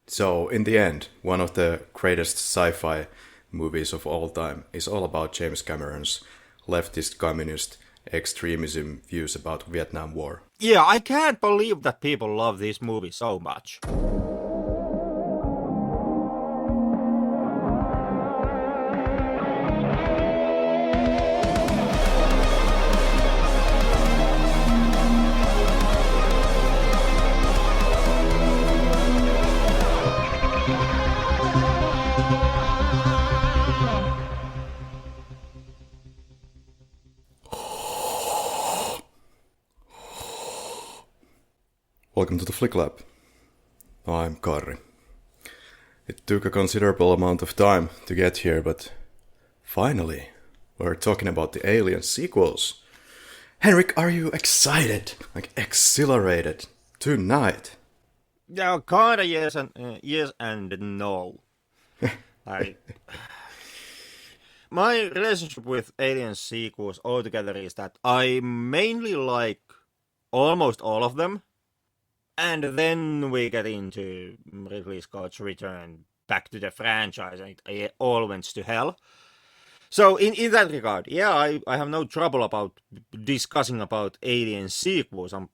So, in the end, one of the greatest sci-fi movies of all time is all about James Cameron's leftist communist extremism views about Vietnam War. Yeah, I can't believe that people love this movie so much. Welcome to the Flick Lab. I'm Karri. It took a considerable amount of time to get here, but finally, we're talking about the Alien sequels. Henrik, are you excited? Like exhilarated tonight? Yeah, kinda yes and no. I, my relationship with Alien sequels altogether is that I mainly like almost all of them, and then we get into Ridley Scott's return back to the franchise, and it all went to hell. So in that regard, yeah, I have no trouble about discussing about Alien sequels. I'm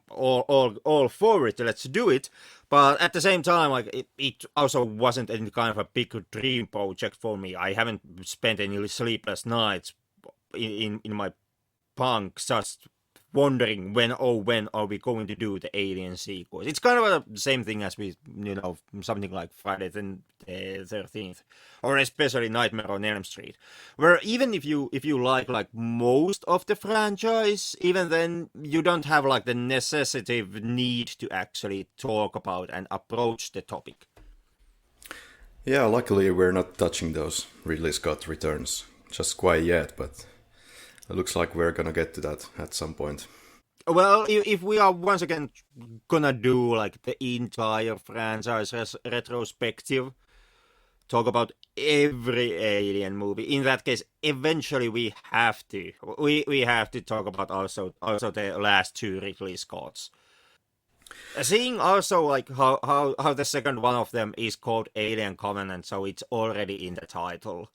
all for it. Let's do it. But at the same time, like it also wasn't any kind of a big dream project for me. I haven't spent any sleepless nights in my punk just wondering when are we going to do the Alien sequels. It's kind of the same thing as with something like Friday the 13th, or especially Nightmare on Elm Street, where even if you like most of the franchise, even then you don't have like the necessitative need to actually talk about and approach the topic. Yeah, luckily we're not touching those Ridley Scott returns just quite yet, but it looks like we're gonna get to that at some point. Well, if we are once again gonna do like the entire franchise retrospective, talk about every Alien movie. In that case, eventually we have to talk about also the last two Ridley Scotts. Seeing also like how the second one of them is called Alien Covenant, so it's already in the title.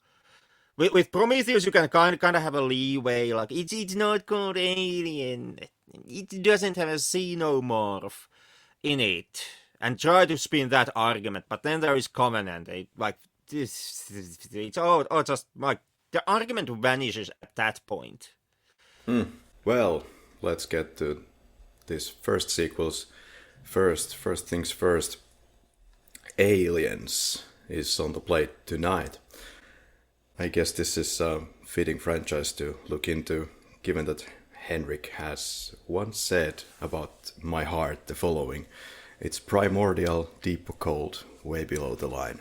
With Prometheus, you can kind of have a leeway. Like it's not called Alien. It doesn't have a xenomorph in it, and try to spin that argument. But then there is Covenant. Like this, it's all just like the argument vanishes at that point. Well, let's get to these first sequels. First things first. Aliens is on the plate tonight. I guess this is a fitting franchise to look into, given that Henrik has once said about my heart the following: it's primordial, deep cold, way below the line.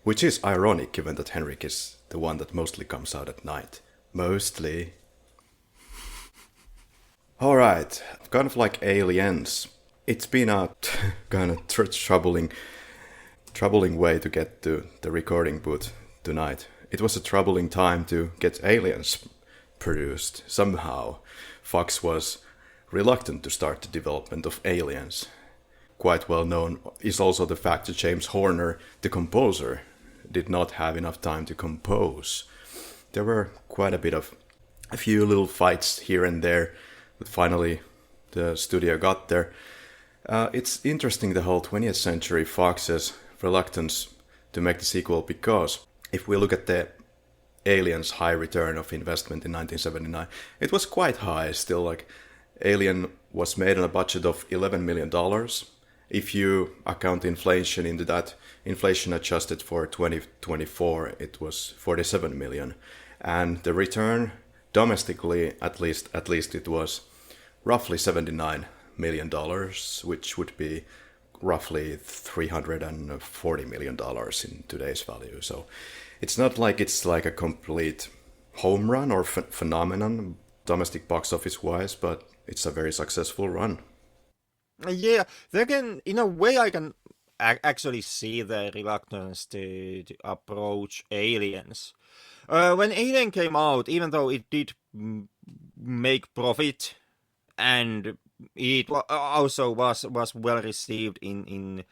Which is ironic, given that Henrik is the one that mostly comes out at night. Mostly. Alright, kind of like Aliens. It's been a kind of troubling way to get to the recording booth tonight. It was a troubling time to get Aliens produced. Somehow, Fox was reluctant to start the development of Aliens. Quite well known is also the fact that James Horner, the composer, did not have enough time to compose. There were a few little fights here and there, but finally the studio got there. It's interesting, the whole 20th Century Fox's reluctance to make the sequel, because if we look at the Alien's high return of investment in 1979, it was quite high still. Like, Alien was made on a budget of $11 million. If you account inflation into that, inflation adjusted for 2024, it was 47 million. And the return domestically, at least it was roughly $79 million, which would be roughly $340 million in today's value. So it's not like it's like a complete home run or phenomenon domestic box office wise, but it's a very successful run. Yeah, then in a way I can actually see the reluctance to approach Aliens. When Alien came out, even though it did make profit, and it also was well received in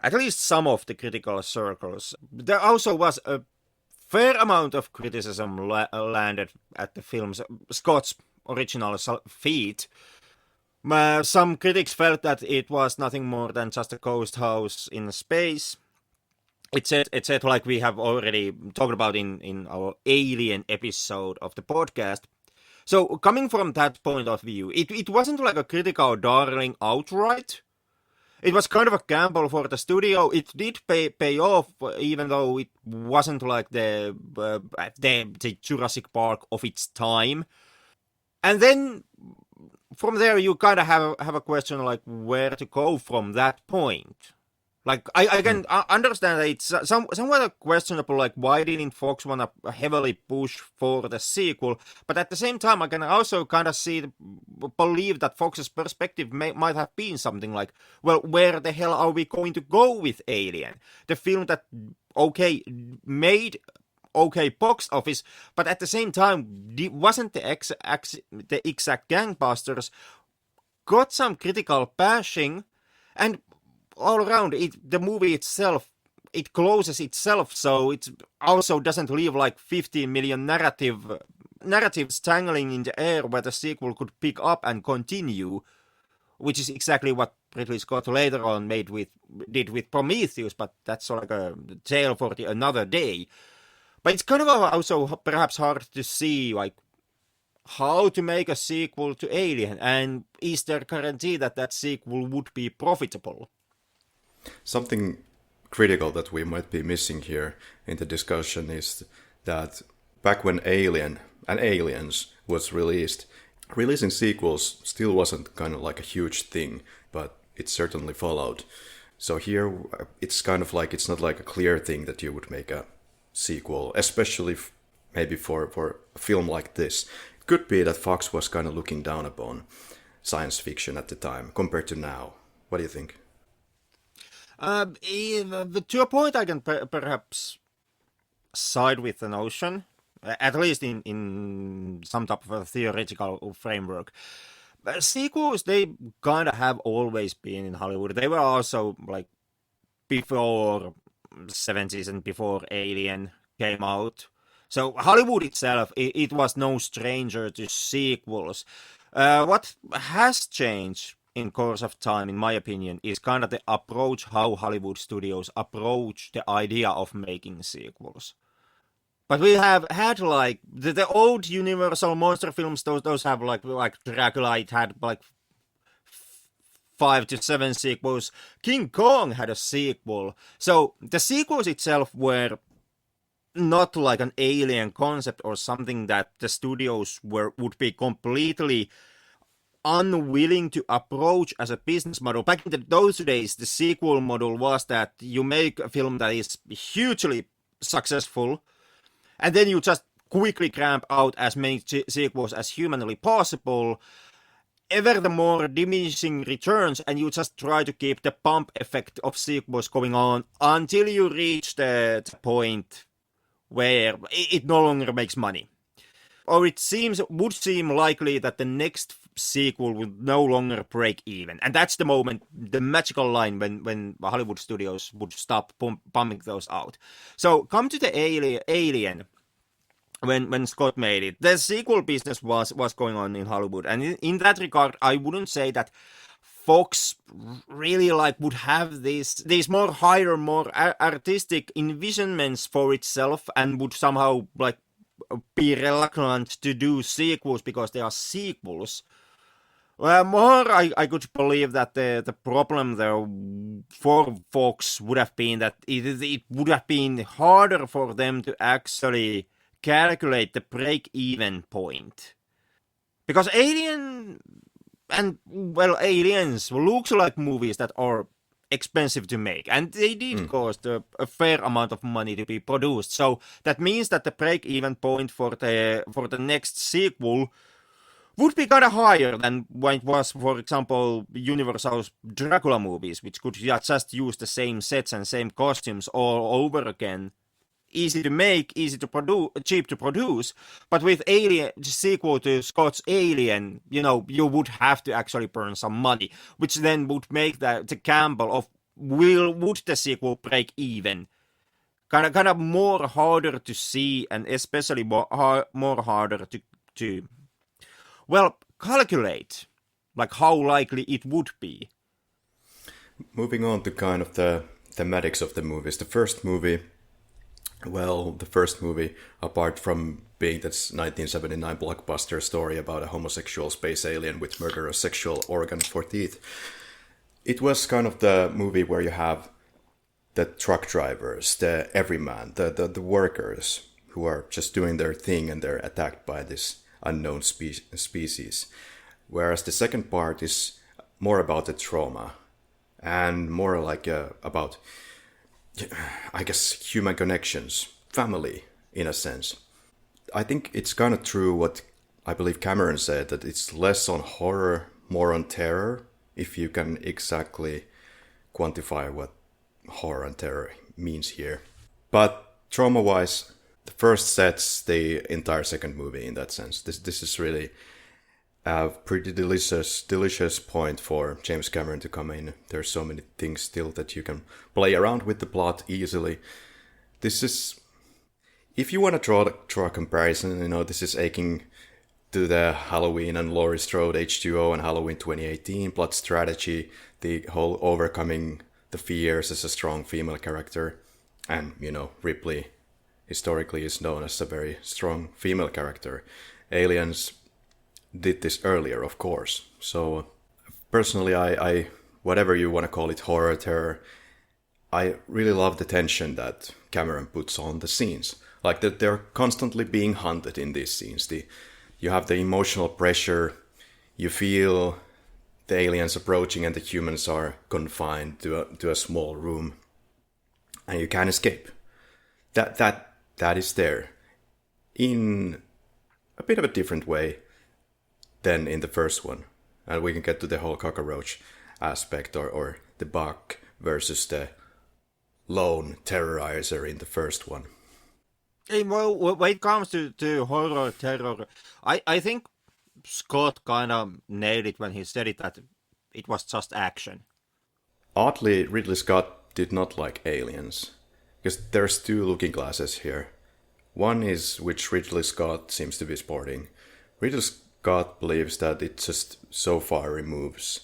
at least some of the critical circles. There also was a fair amount of criticism landed at the film's Scott's original feet. Some critics felt that it was nothing more than just a ghost house in space. It said, like we have already talked about in our Alien episode of the podcast. So coming from that point of view, it wasn't like a critical darling outright. It was kind of a gamble for the studio. It did pay off, even though it wasn't like the Jurassic Park of its time. And then from there, you kind of have a question like where to go from that point. Like, I can understand that it's somewhat questionable, like, why didn't Fox want to heavily push for the sequel? But at the same time, I can also kind of believe that Fox's perspective might have been something like, well, where the hell are we going to go with Alien? The film that, made box office, but at the same time, wasn't the exact gangbusters, got some critical bashing, and all around the movie itself, it closes itself, so it also doesn't leave like 15 million narratives tangling in the air where the sequel could pick up and continue, which is exactly what Ridley Scott later on did with Prometheus, but that's like a tale for another day. But it's kind of also perhaps hard to see like how to make a sequel to Alien, and is there guarantee that sequel would be profitable? Something critical that we might be missing here in the discussion is that back when Alien and Aliens was released, releasing sequels still wasn't kind of like a huge thing, but it certainly followed. So here it's kind of like it's not like a clear thing that you would make a sequel, especially maybe for a film like this. It could be that Fox was kind of looking down upon science fiction at the time compared to now. What do you think? To a point, I can perhaps side with the notion, at least in some type of a theoretical framework. Sequels, they kind of have always been in Hollywood. They were also like before 70s and before Alien came out. So Hollywood itself, it was no stranger to sequels. What has changed in course of time, in my opinion, is kind of the approach how Hollywood studios approach the idea of making sequels. But we have had like the old Universal monster films; those have like Dracula. It had like 5 to 7 sequels. King Kong had a sequel. So the sequels itself were not like an alien concept or something that the studios would be completely unwilling to approach as a business model. Back in those days, the sequel model was that you make a film that is hugely successful, and then you just quickly cramp out as many sequels as humanly possible, ever the more diminishing returns, and you just try to keep the pump effect of sequels going on until you reach the point where it no longer makes money. Or it would seem likely that the next sequel would no longer break even. And that's the moment, the magical line when Hollywood studios would stop pumping those out. So come to the Alien. When Scott made it, the sequel business was going on in Hollywood. And in that regard, I wouldn't say that Fox really would have these more higher, more artistic envisionments for itself, and would somehow be reluctant to do sequels because they are sequels. More, I could believe that the problem there for Fox would have been that it would have been harder for them to actually calculate the break-even point. Because Aliens looks like movies that are expensive to make, and they did cost a fair amount of money to be produced. So that means that the break-even point for the next sequel would be kind of higher than when it was, for example, Universal's Dracula movies, which could just use the same sets and same costumes all over again. Easy to make, easy to produce, cheap to produce. But with Alien, sequel to Scott's Alien, you would have to actually burn some money, which then would make the gamble of would the sequel break even? Kind of more harder to see, and especially more harder to calculate, like how likely it would be. Moving on to kind of the thematics of the movies. The first movie, apart from being this 1979 blockbuster story about a homosexual space alien with murderous sexual organs for teeth, it was kind of the movie where you have the truck drivers, the everyman, the workers who are just doing their thing and they're attacked by this unknown species. Whereas the second part is more about the trauma and more like about, I guess, human connections, family, in a sense. I think it's kind of true what I believe Cameron said, that it's less on horror, more on terror, if you can exactly quantify what horror and terror means here. But trauma-wise, the first sets the entire second movie in that sense. This is really a pretty delicious point for James Cameron to come in. There's so many things still that you can play around with the plot easily. This is, if you want to draw a comparison, this is akin to the Halloween and Laurie Strode H2O and Halloween 2018 plot strategy, the whole overcoming the fears as a strong female character. And, Ripley historically is known as a very strong female character. Aliens did this earlier, of course. So, personally, I whatever you want to call it, horror, terror, I really love the tension that Cameron puts on the scenes. Like that they're constantly being hunted in these scenes. You have the emotional pressure, you feel the aliens approaching and the humans are confined to a small room. And you can't escape. That is there. In a bit of a different way than in the first one. And we can get to the whole cockroach aspect or the Buck versus the lone terrorizer in the first one. Well, when it comes to horror, terror, I think Scott kind of nailed it when he said it that it was just action. Oddly, Ridley Scott did not like aliens. Because there's two looking glasses here. One is which Ridley Scott seems to be sporting. Ridley Scott believes that it just so far removes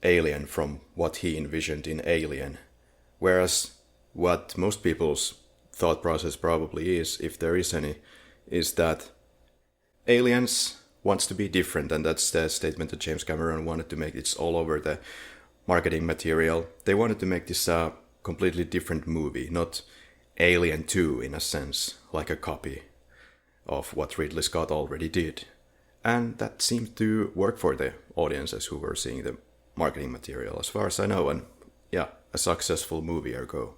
Alien from what he envisioned in Alien. Whereas what most people's thought process probably is, if there is any, is that Aliens wants to be different, and that's the statement that James Cameron wanted to make. It's all over the marketing material. They wanted to make this a completely different movie, not Alien 2 in a sense, like a copy of what Ridley Scott already did. And that seemed to work for the audiences who were seeing the marketing material, as far as I know, and yeah, a successful movie ergo.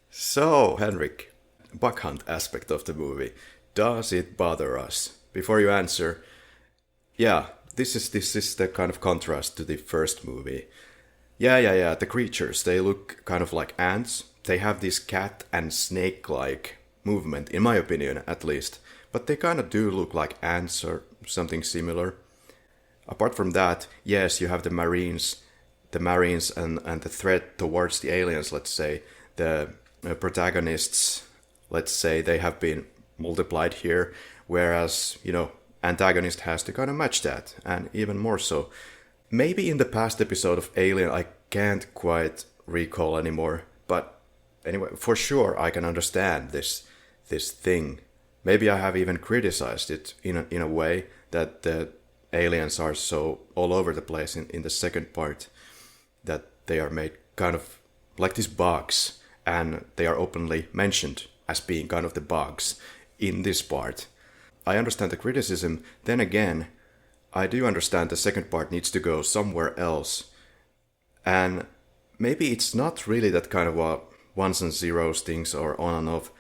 So, Henrik, Buck Hunt aspect of the movie, does it bother us? Before you answer, yeah, this is the kind of contrast to the first movie. Yeah, the creatures, they look kind of like ants. They have this cat and snake-like movement, in my opinion at least. But they kind of do look like ants or something similar. Apart from that, yes, you have the Marines and the threat towards the aliens, let's say. The protagonists, let's say, they have been multiplied here, whereas, antagonist has to kind of match that, and even more so. Maybe in the past episode of Alien, I can't quite recall anymore, but anyway, for sure I can understand this thing. Maybe I have even criticized it in a way that the aliens are so all over the place in the second part that they are made kind of like these bugs, and they are openly mentioned as being kind of the bugs in this part. I understand the criticism. Then again, I do understand the second part needs to go somewhere else. And maybe it's not really that kind of a ones and zeros things or on and off,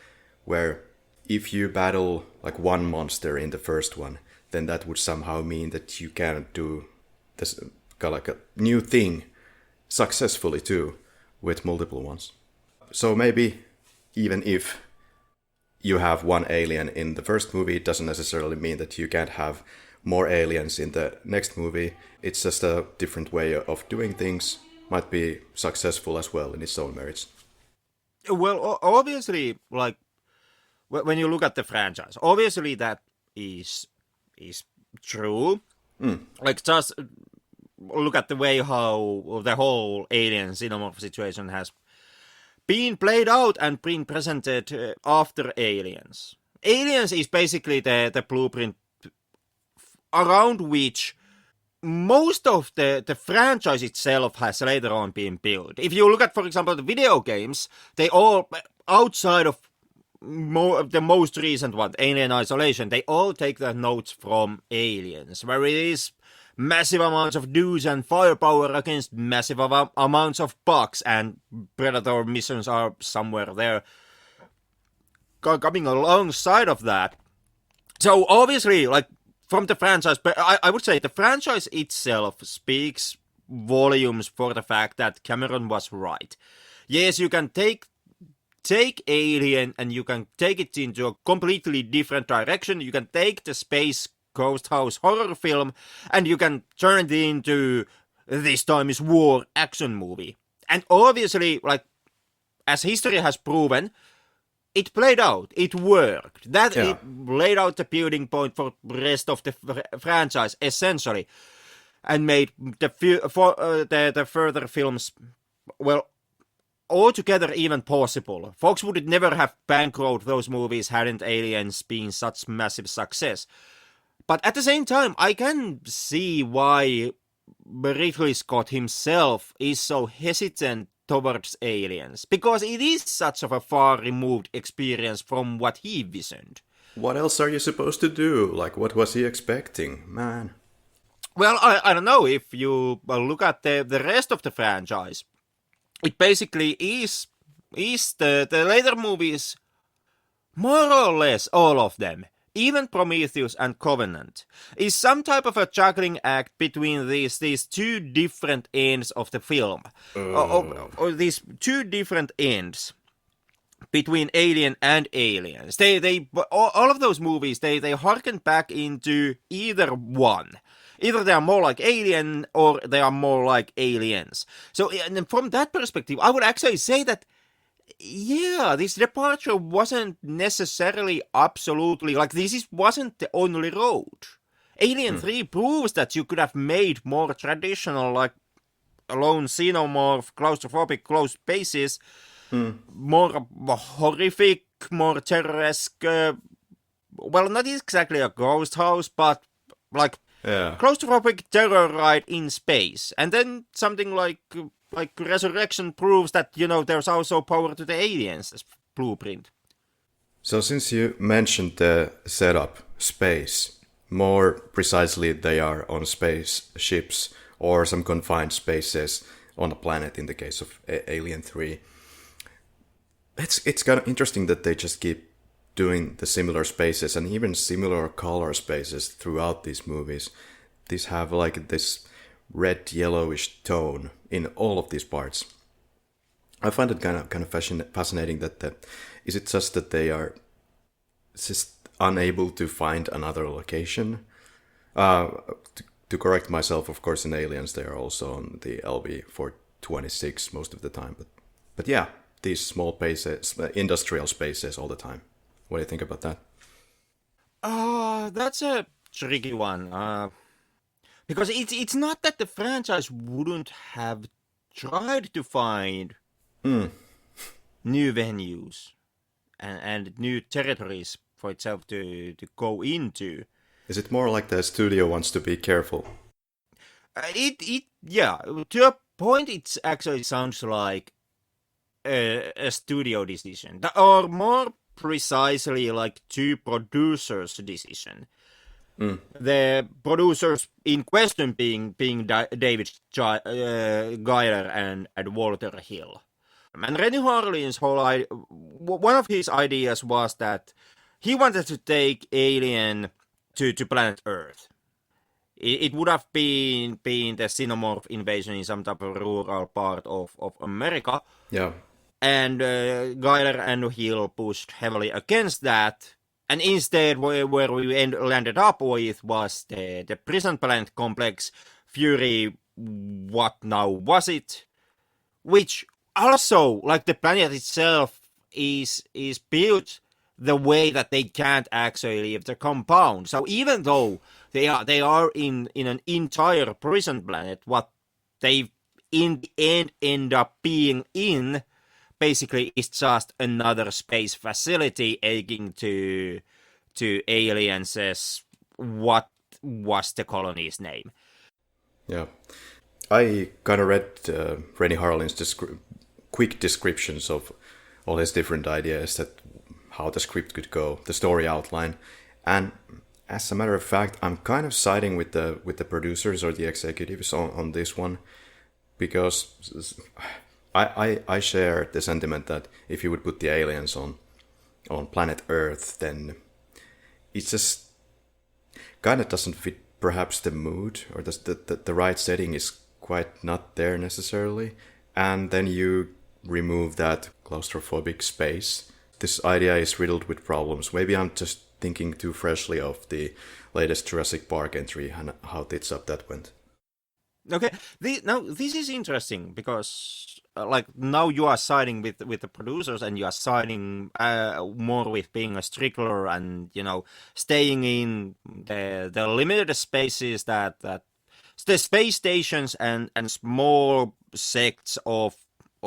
where if you battle like one monster in the first one, then that would somehow mean that you can do this like a new thing successfully too with multiple ones. So maybe even if you have one alien in the first movie, it doesn't necessarily mean that you can't have more aliens in the next movie. It's just a different way of doing things. might be successful as well in its own merits. Well, obviously, like when you look at the franchise, obviously that is true. Like just look at the way how the whole alien xenomorph situation has been played out and been presented after Aliens. Aliens is basically the blueprint around which most of the franchise itself has later on been built. If you look at, for example, the video games, they all, outside of the most recent one, Alien Isolation, they all take their notes from Aliens, where it is massive amounts of dudes and firepower against massive amounts of bugs, and Predator missions are somewhere there coming alongside of that. So obviously, like, from the franchise, but I would say the franchise itself speaks volumes for the fact that Cameron was right. Yes, you can take Alien and you can take it into a completely different direction. You can take the space ghost house horror film and you can turn it into This Time is War action movie. And obviously, like, as history has proven, it played out. It worked. It laid out the building point for the rest of the franchise, essentially, and made the further films, well, altogether even possible. Fox would never have bankrolled those movies hadn't Aliens been such massive success. But at the same time, I can see why Ridley Scott himself is so hesitant towards Aliens, because it is such of a far removed experience from what he visioned. What else are you supposed to do? Like, what was he expecting, man? Well, I don't know. If you look at the rest of the franchise, it basically is the later movies, more or less all of them, even Prometheus and Covenant, is some type of a juggling act between these two different ends of the film. Or these two different ends between Alien and Aliens. All of those movies, they harken back into either one. Either they are more like Alien or they are more like Aliens. So and from that perspective, I would actually say that yeah, this departure wasn't necessarily absolutely, like, wasn't the only road. Alien 3 proves that you could have made more traditional, like, lone xenomorph, claustrophobic, closed spaces, more horrific, more terror-esque, well, not exactly a ghost house, but, like, claustrophobic terror ride in space. And then something like Resurrection proves that, there's also power to the Aliens' blueprint. So since you mentioned the setup, space, more precisely they are on space ships or some confined spaces on a planet in the case of Alien 3. It's kind of interesting that they just keep doing the similar spaces and even similar color spaces throughout these movies. These have like this red yellowish tone in all of these parts. I find it kind of fascinating that is it just that they are just unable to find another location? To correct myself, of course, in Aliens they are also on the LV-426 most of the time, but yeah, these small spaces, industrial spaces all the time. What do you think about that? That's a tricky one. Because it's not that the franchise wouldn't have tried to find new venues and new territories for itself to go into. Is it more like the studio wants to be careful? Yeah, to a point it actually sounds like a studio decision, or more precisely like two producers' decision. The producers in question being David Giler and Walter Hill. And Rennie Harlin's one of his ideas was that he wanted to take Alien to planet Earth. It would have been the xenomorph invasion in some type of rural part of America. Yeah. And Giler and Hill pushed heavily against that. And instead, where we landed up with was the prison planet complex, Fury, what now was it? which also, like the planet itself, is built the way that they can't actually leave the compound. So even though they are in an entire prison planet, what they in the end up being in basically is just another space facility aiming to aliens as what was the colony's name. Yeah. I kind of read Rennie Harlin's quick descriptions of all his different ideas, that how the script could go, the story outline, and as a matter of fact, I'm kind of siding with the producers or the executives on this one, because I share the sentiment that if you would put the aliens on planet Earth, then it just kind of doesn't fit perhaps the mood, or the right setting is quite not there necessarily, and then you remove that claustrophobic space. This idea is riddled with problems. Maybe I'm just thinking too freshly of the latest Jurassic Park entry and how tits up that went. Okay, now this is interesting because like now you are siding with the producers, and you are siding more with being a strickler, and staying in the limited spaces that the space stations and small sects of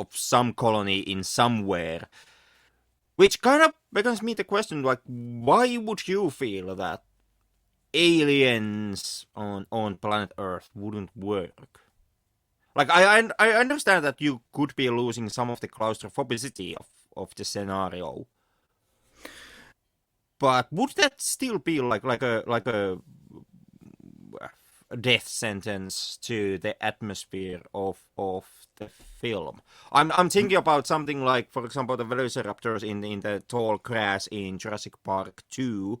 some colony in somewhere, which kind of becomes me the question, like, why would you feel that aliens on planet Earth wouldn't work? Like, I understand that you could be losing some of the claustrophobicity of the scenario, but would that still be like a death sentence to the atmosphere of the film? I'm thinking about something like, for example, the velociraptors in the tall grass in Jurassic Park 2,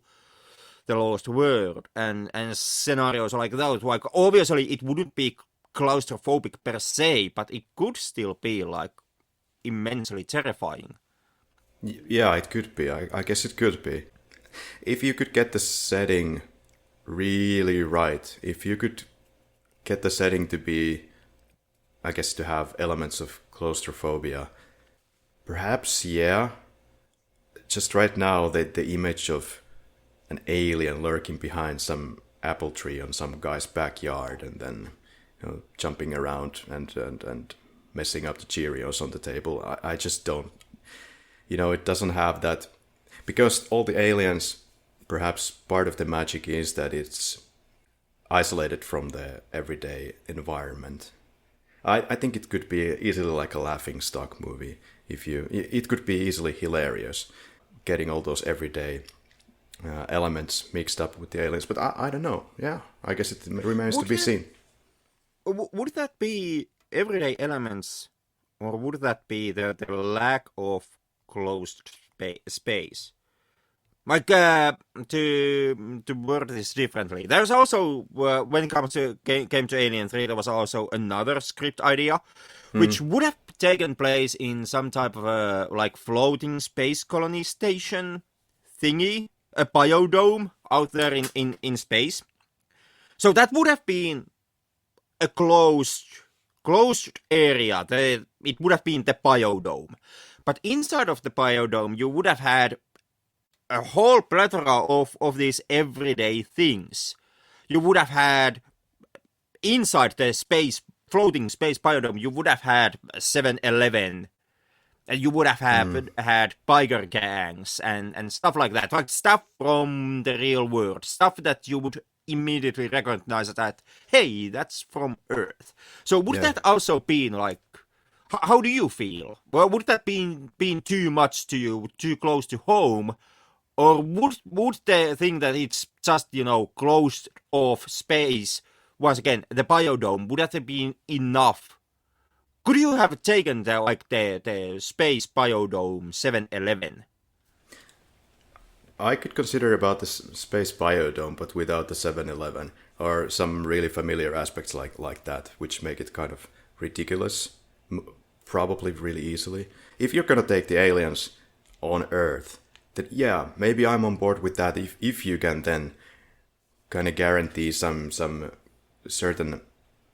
The Lost World, and scenarios like those. Like, obviously it wouldn't be claustrophobic per se, but it could still be like immensely terrifying. Yeah, it could be. I guess it could be. If you could get the setting really right, if you could get the setting to be, I guess, to have elements of claustrophobia, perhaps, yeah. Just right now, the image of an alien lurking behind some apple tree on some guy's backyard, and then jumping around and messing up the Cheerios on the table, I just don't. It doesn't have that, because all the aliens, perhaps part of the magic is that it's isolated from the everyday environment. I think it could be easily like a laughing stock movie. It could be easily hilarious, getting all those everyday elements mixed up with the aliens. But I don't know. Yeah, I guess it remains to be seen. Would that be everyday elements, or would that be the lack of closed space? Like, to word this differently, there's also, when it came to Alien 3, there was also another script idea, which would have taken place in some type of a, like, floating space colony station thingy, a biodome out there in space. So that would have been a closed area. It would have been the biodome. But inside of the biodome, you would have had a whole plethora of these everyday things. You would have had, inside the floating space biodome, you would have had 7-Eleven, and you would have had biker gangs and stuff like that. Like stuff from the real world. Stuff that you would immediately recognize that, hey, that's from Earth. So would that also be like, how do you feel? Well, would that been too much to you, too close to home? Or would the thing that it's just, closed off space, once again, the biodome, would that have been enough? Could you have taken the space biodome 7-Eleven? I could consider about the space biodome, but without the 7-Eleven, or some really familiar aspects like that, which make it kind of ridiculous, probably really easily. If you're gonna take the aliens on Earth, then yeah, maybe I'm on board with that. If you can then kind of guarantee some certain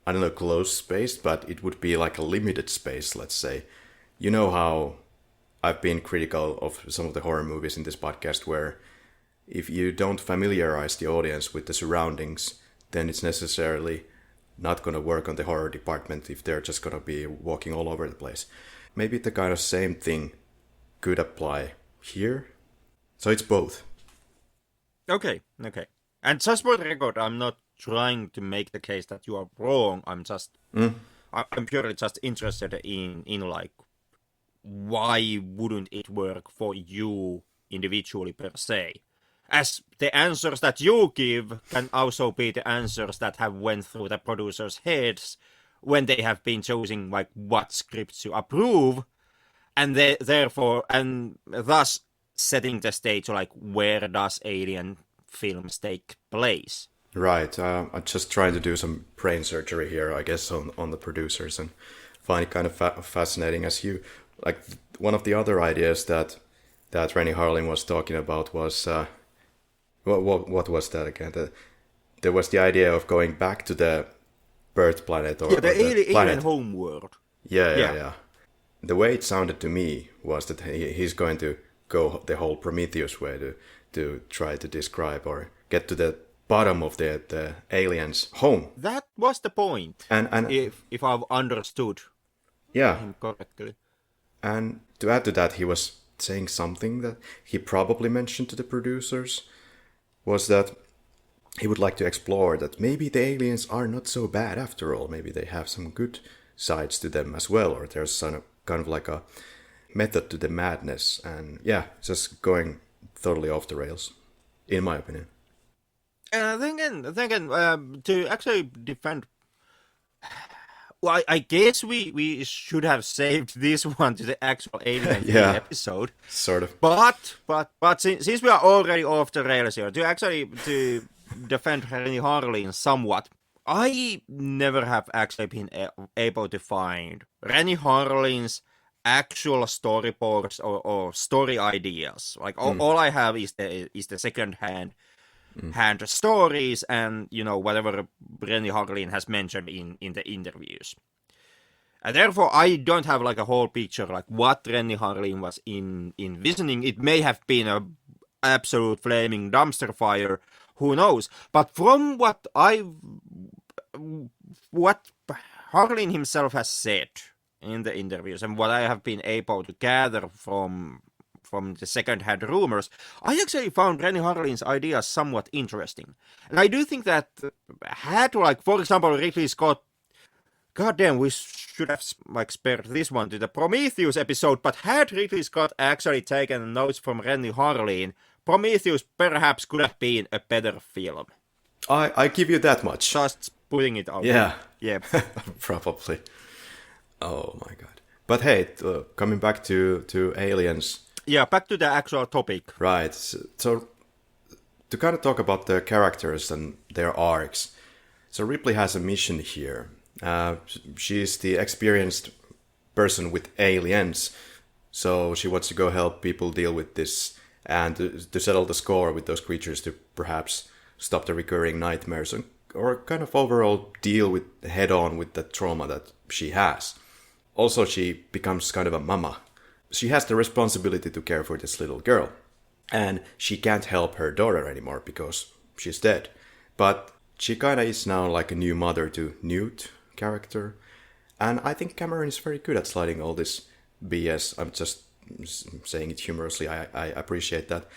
I don't know, closed space, but it would be like a limited space, let's say. You know how I've been critical of some of the horror movies in this podcast where if you don't familiarize the audience with the surroundings, then it's necessarily not going to work on the horror department if they're just going to be walking all over the place. Maybe the kind of same thing could apply here. So it's both. Okay. And just for the record, I'm not trying to make the case that you are wrong. I'm purely just interested in like, why wouldn't it work for you individually per se? As the answers that you give can also be the answers that have went through the producers' heads when they have been choosing like what scripts to approve, and therefore and thus setting the stage like where does Alien films take place. Right. I'm just trying to do some brain surgery here, I guess, on the producers, and find it kind of fascinating as you like. One of the other ideas that Rennie Harlin was talking about was what was that again? There was the idea of going back to the birth planet or the the alien home world. Yeah. The way it sounded to me was that he's going to go the whole Prometheus way to try to describe or get to the bottom of the aliens' home. That was the point. And if I've understood him correctly. And to add to that, he was saying something that he probably mentioned to the producers was that he would like to explore that maybe the aliens are not so bad after all. Maybe they have some good sides to them as well, or there's some kind of like a method to the madness. And yeah, just going totally off the rails, in my opinion. Then again, to actually defend. Well, I guess we should have saved this one to the actual Alien episode. Sort of. But since we are already off the rails here, to defend Rennie Harlin somewhat, I never have actually been able to find Rennie Harlin's actual storyboards or story ideas. Like all I have is the second-hand stories and whatever Rennie Harlin has mentioned in the interviews, and therefore I don't have like a whole picture like what Rennie Harlin was envisioning. It may have been a absolute flaming dumpster fire, who knows? But from what Harlin himself has said in the interviews and what I have been able to gather from the second-hand rumors, I actually found Rennie Harlin's ideas somewhat interesting. And I do think that had, like, for example, Ridley Scott, goddamn, we should have, like, spared this one to the Prometheus episode, but had Ridley Scott actually taken notes from Rennie Harlin, Prometheus perhaps could have been a better film. I give you that much. Just putting it out. Yeah. Yeah. Probably. Oh my god. But hey, coming back to Aliens. Yeah, back to the actual topic. Right. So to kind of talk about the characters and their arcs. So Ripley has a mission here. She's the experienced person with aliens. So she wants to go help people deal with this and to settle the score with those creatures to perhaps stop the recurring nightmares or kind of overall deal with head-on with the trauma that she has. Also, she becomes kind of a mama. She has the responsibility to care for this little girl. And she can't help her daughter anymore because she's dead. But she kind of is now like a new mother to Newt character. And I think Cameron is very good at sliding all this BS. I'm just saying it humorously. I appreciate that.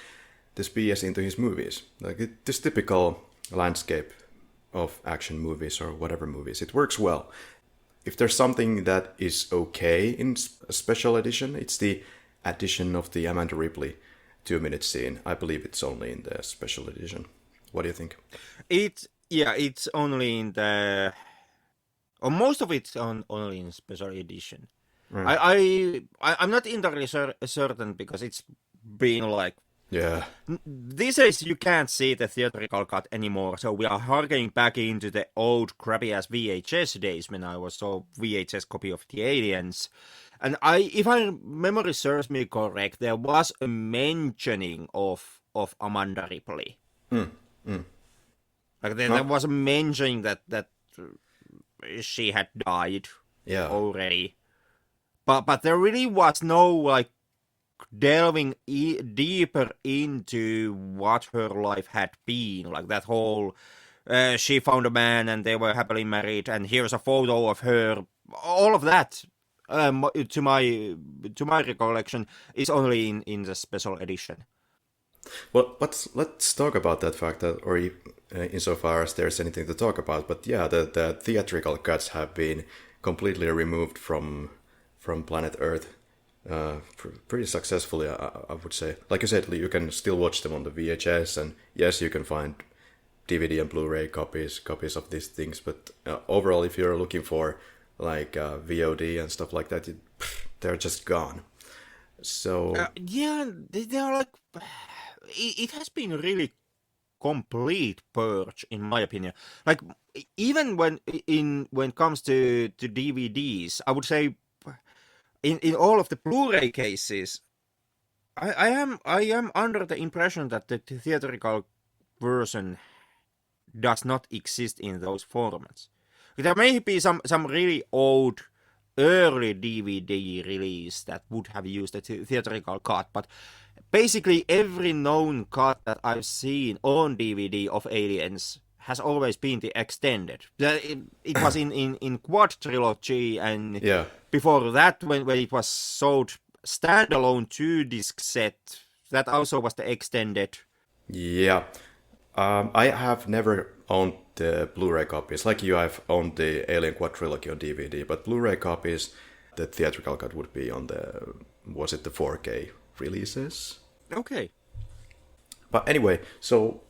This BS into his movies. Like this typical landscape of action movies or whatever movies. It works well. If there's something that is okay in a special edition, it's the addition of the Amanda Ripley 2-minute scene. I believe it's only in the special edition. What do you think? It's only in the... Or most of it's only in special edition. Right. I'm not entirely certain because it's been like... Yeah. These days you can't see the theatrical cut anymore, so we are harkening back into the old crappy-ass VHS days when I was saw VHS copy of The Aliens. And if my memory serves me correct, there was a mentioning of Amanda Ripley. Like there was a mentioning that she had died Yeah. already. But there really was no like delving deeper into what her life had been, like that whole she found a man and they were happily married, and here's a photo of her. All of that, to my recollection, is only in the special edition. Well, but let's talk about that fact that, or insofar as there's anything to talk about. But yeah, the theatrical cuts have been completely removed from planet Earth, pretty successfully, I would say. Like you said, you can still watch them on the VHS, and yes, you can find DVD and Blu-ray copies of these things. But overall, if you're looking for like VOD and stuff like that, they're just gone. So yeah, they are like. It has been really complete purge, in my opinion. Like even when it comes to DVDs, I would say in all of the Blu-ray cases, I am under the impression that the theatrical version does not exist in those formats. There may be some really old early DVD release that would have used a theatrical cut, but basically every known cut that I've seen on DVD of Aliens has always been the extended. It was in Quad Trilogy, and yeah. before that, when it was sold standalone 2-disc set, that also was the extended. Yeah. I have never owned the Blu-ray copies. Like you, I've owned the Alien Quad Trilogy on DVD, but Blu-ray copies, the theatrical cut would be on was it the 4K releases? Okay. But anyway, so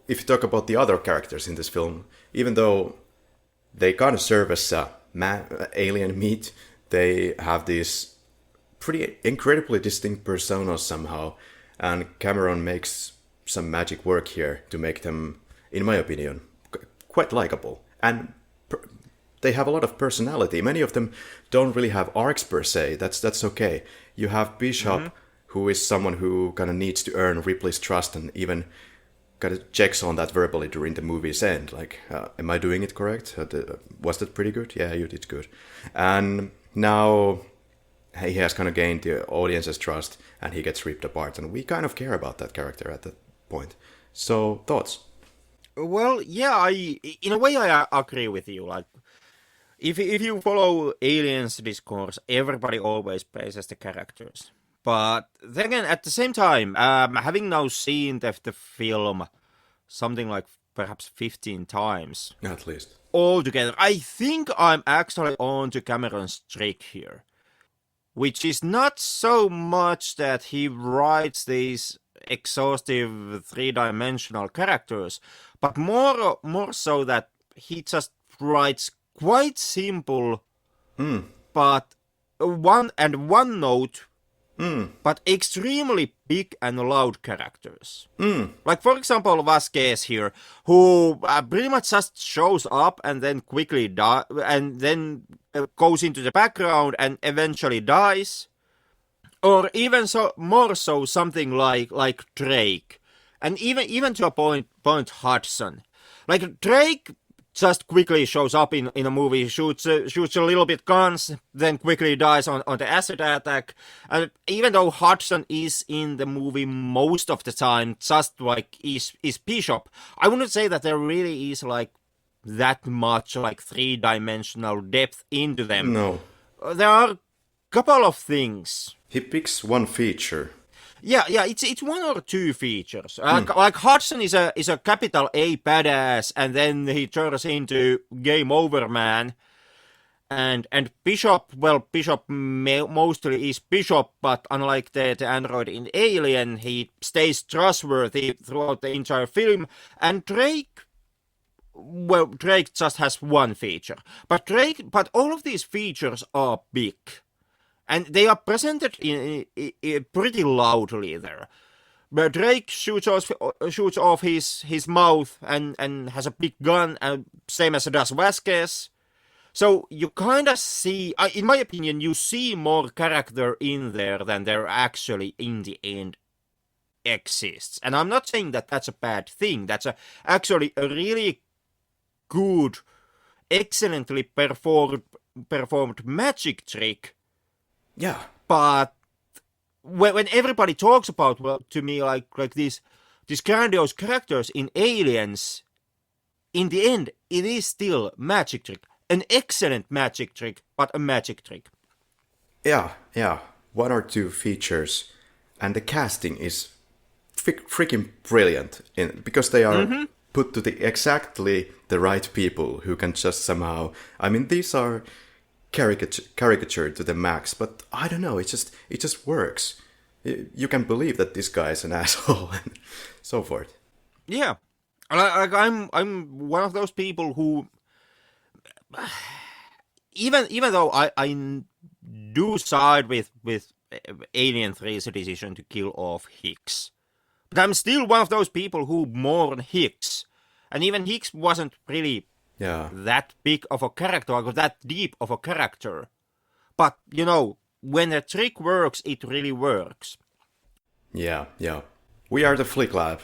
if you talk about the other characters in this film, even though they kind of serve as alien meat, they have these pretty incredibly distinct personas somehow, and Cameron makes some magic work here to make them, in my opinion, quite likable. And they have a lot of personality. Many of them don't really have arcs per se. That's okay. You have Bishop, who is someone who kind of needs to earn Ripley's trust and even kind of checks on that verbally during the movie's end. Like, am I doing it correct? Was that pretty good? Yeah, you did good. And now he has kind of gained the audience's trust and he gets ripped apart. And we kind of care about that character at that point. So, thoughts? Well, yeah, in a way I agree with you. Like, if you follow Aliens discourse, everybody always praises the characters. But then again, at the same time, having now seen the film something like perhaps 15 times, At least. altogether, I think I'm actually on to Cameron's trick here, which is not so much that he writes these exhaustive three-dimensional characters, but more so that he just writes quite simple, but one note, but extremely big and loud characters. Like, for example, Vasquez here, who pretty much just shows up and then quickly and then goes into the background and eventually dies. Or even more so something like Drake, and even to a point Hudson. Like, Drake just quickly shows up in a movie, shoots a little bit guns, then quickly dies on the acid attack. And even though Hudson is in the movie most of the time, just like is Bishop, I wouldn't say that there really is like that much like three-dimensional depth into them. No. There are a couple of things. He picks one feature. Yeah, it's one or two features. Like Hudson is a capital A badass, and then he turns into game over man. And Bishop, well, Bishop mostly is Bishop, but unlike the android in Alien, he stays trustworthy throughout the entire film. And Drake just has one feature, but all of these features are big. And they are presented in pretty loudly there. But Drake shoots off his mouth and has a big gun, same as does Vasquez. So you kind of see, in my opinion, you see more character in there than there actually in the end exists. And I'm not saying that that's a bad thing. That's actually a really good excellently performed magic trick. Yeah. But when everybody talks about, well, to me, like these grandiose characters in Aliens, in the end, it is still magic trick. An excellent magic trick, but a magic trick. Yeah. One or two features, and the casting is freaking brilliant because they are put to exactly the right people who can just somehow. I mean, these are caricatured to the max, but I don't know. It just works. You can believe that this guy is an asshole and so forth. Yeah, like I'm one of those people who, even though I do side with Alien 3's decision to kill off Hicks, but I'm still one of those people who mourn Hicks, and even Hicks wasn't really that big of a character, or that deep of a character. But when a trick works, it really works. Yeah. We are the Flick Lab,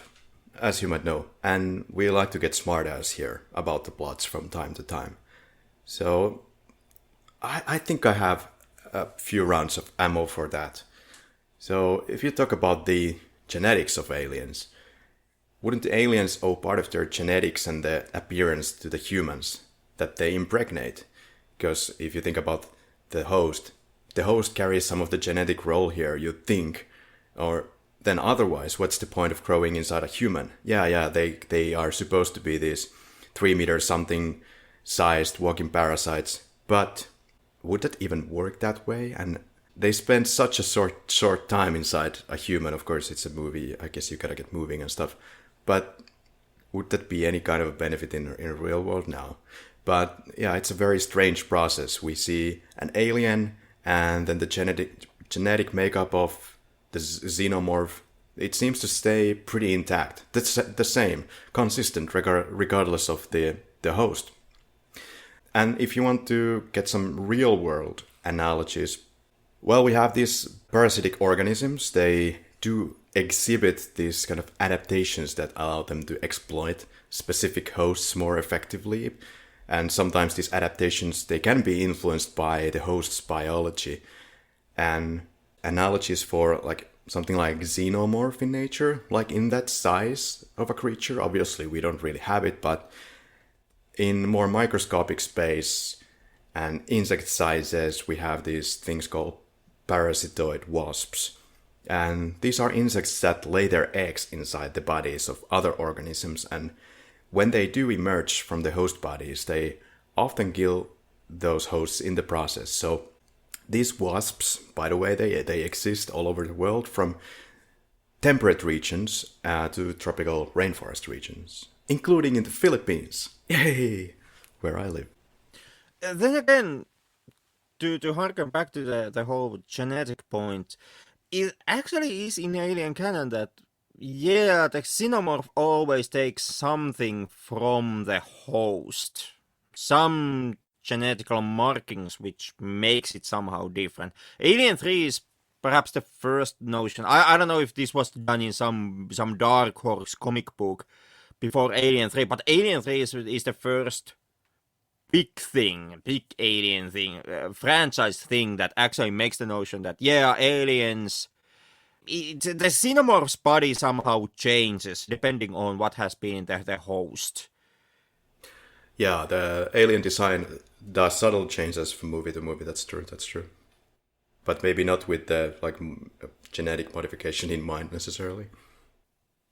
as you might know, and we like to get smart-ass here about the plots from time to time. So I think I have a few rounds of ammo for that. So if you talk about the genetics of aliens, wouldn't the aliens owe part of their genetics and the appearance to the humans that they impregnate? Because if you think about the host carries some of the genetic role here, you'd think. Or then otherwise, what's the point of growing inside a human? Yeah, they are supposed to be these 3 meter something sized walking parasites. But would that even work that way? And they spend such a short time inside a human. Of course, it's a movie. I guess you gotta get moving and stuff. But would that be any kind of a benefit in the real world now? But yeah, it's a very strange process. We see an alien, and then the genetic makeup of the xenomorph, it seems to stay pretty intact. That's the same, consistent, regardless of the host. And if you want to get some real world analogies, well, we have these parasitic organisms. They do exhibit these kind of adaptations that allow them to exploit specific hosts more effectively. And sometimes these adaptations, they can be influenced by the host's biology. And analogies for like something like xenomorph in nature, like in that size of a creature, obviously we don't really have it, but in more microscopic space and insect sizes, we have these things called parasitoid wasps. And these are insects that lay their eggs inside the bodies of other organisms, and when they do emerge from the host bodies, they often kill those hosts in the process. So these wasps, by the way, they exist all over the world, from temperate regions to tropical rainforest regions, including in the Philippines. Yay! Where I live. Then again, to harken back to the whole genetic point, it actually is in alien canon that, yeah, the xenomorph always takes something from the host. Some genetical markings which makes it somehow different. Alien 3 is perhaps the first notion. I don't know if this was done in some Dark Horse comic book before Alien 3, but Alien 3 is the first big alien thing, franchise thing that actually makes the notion that, yeah, aliens, the xenomorph's body somehow changes depending on what has been the host. Yeah, the alien design does subtle changes from movie to movie. That's true. But maybe not with the genetic modification in mind necessarily.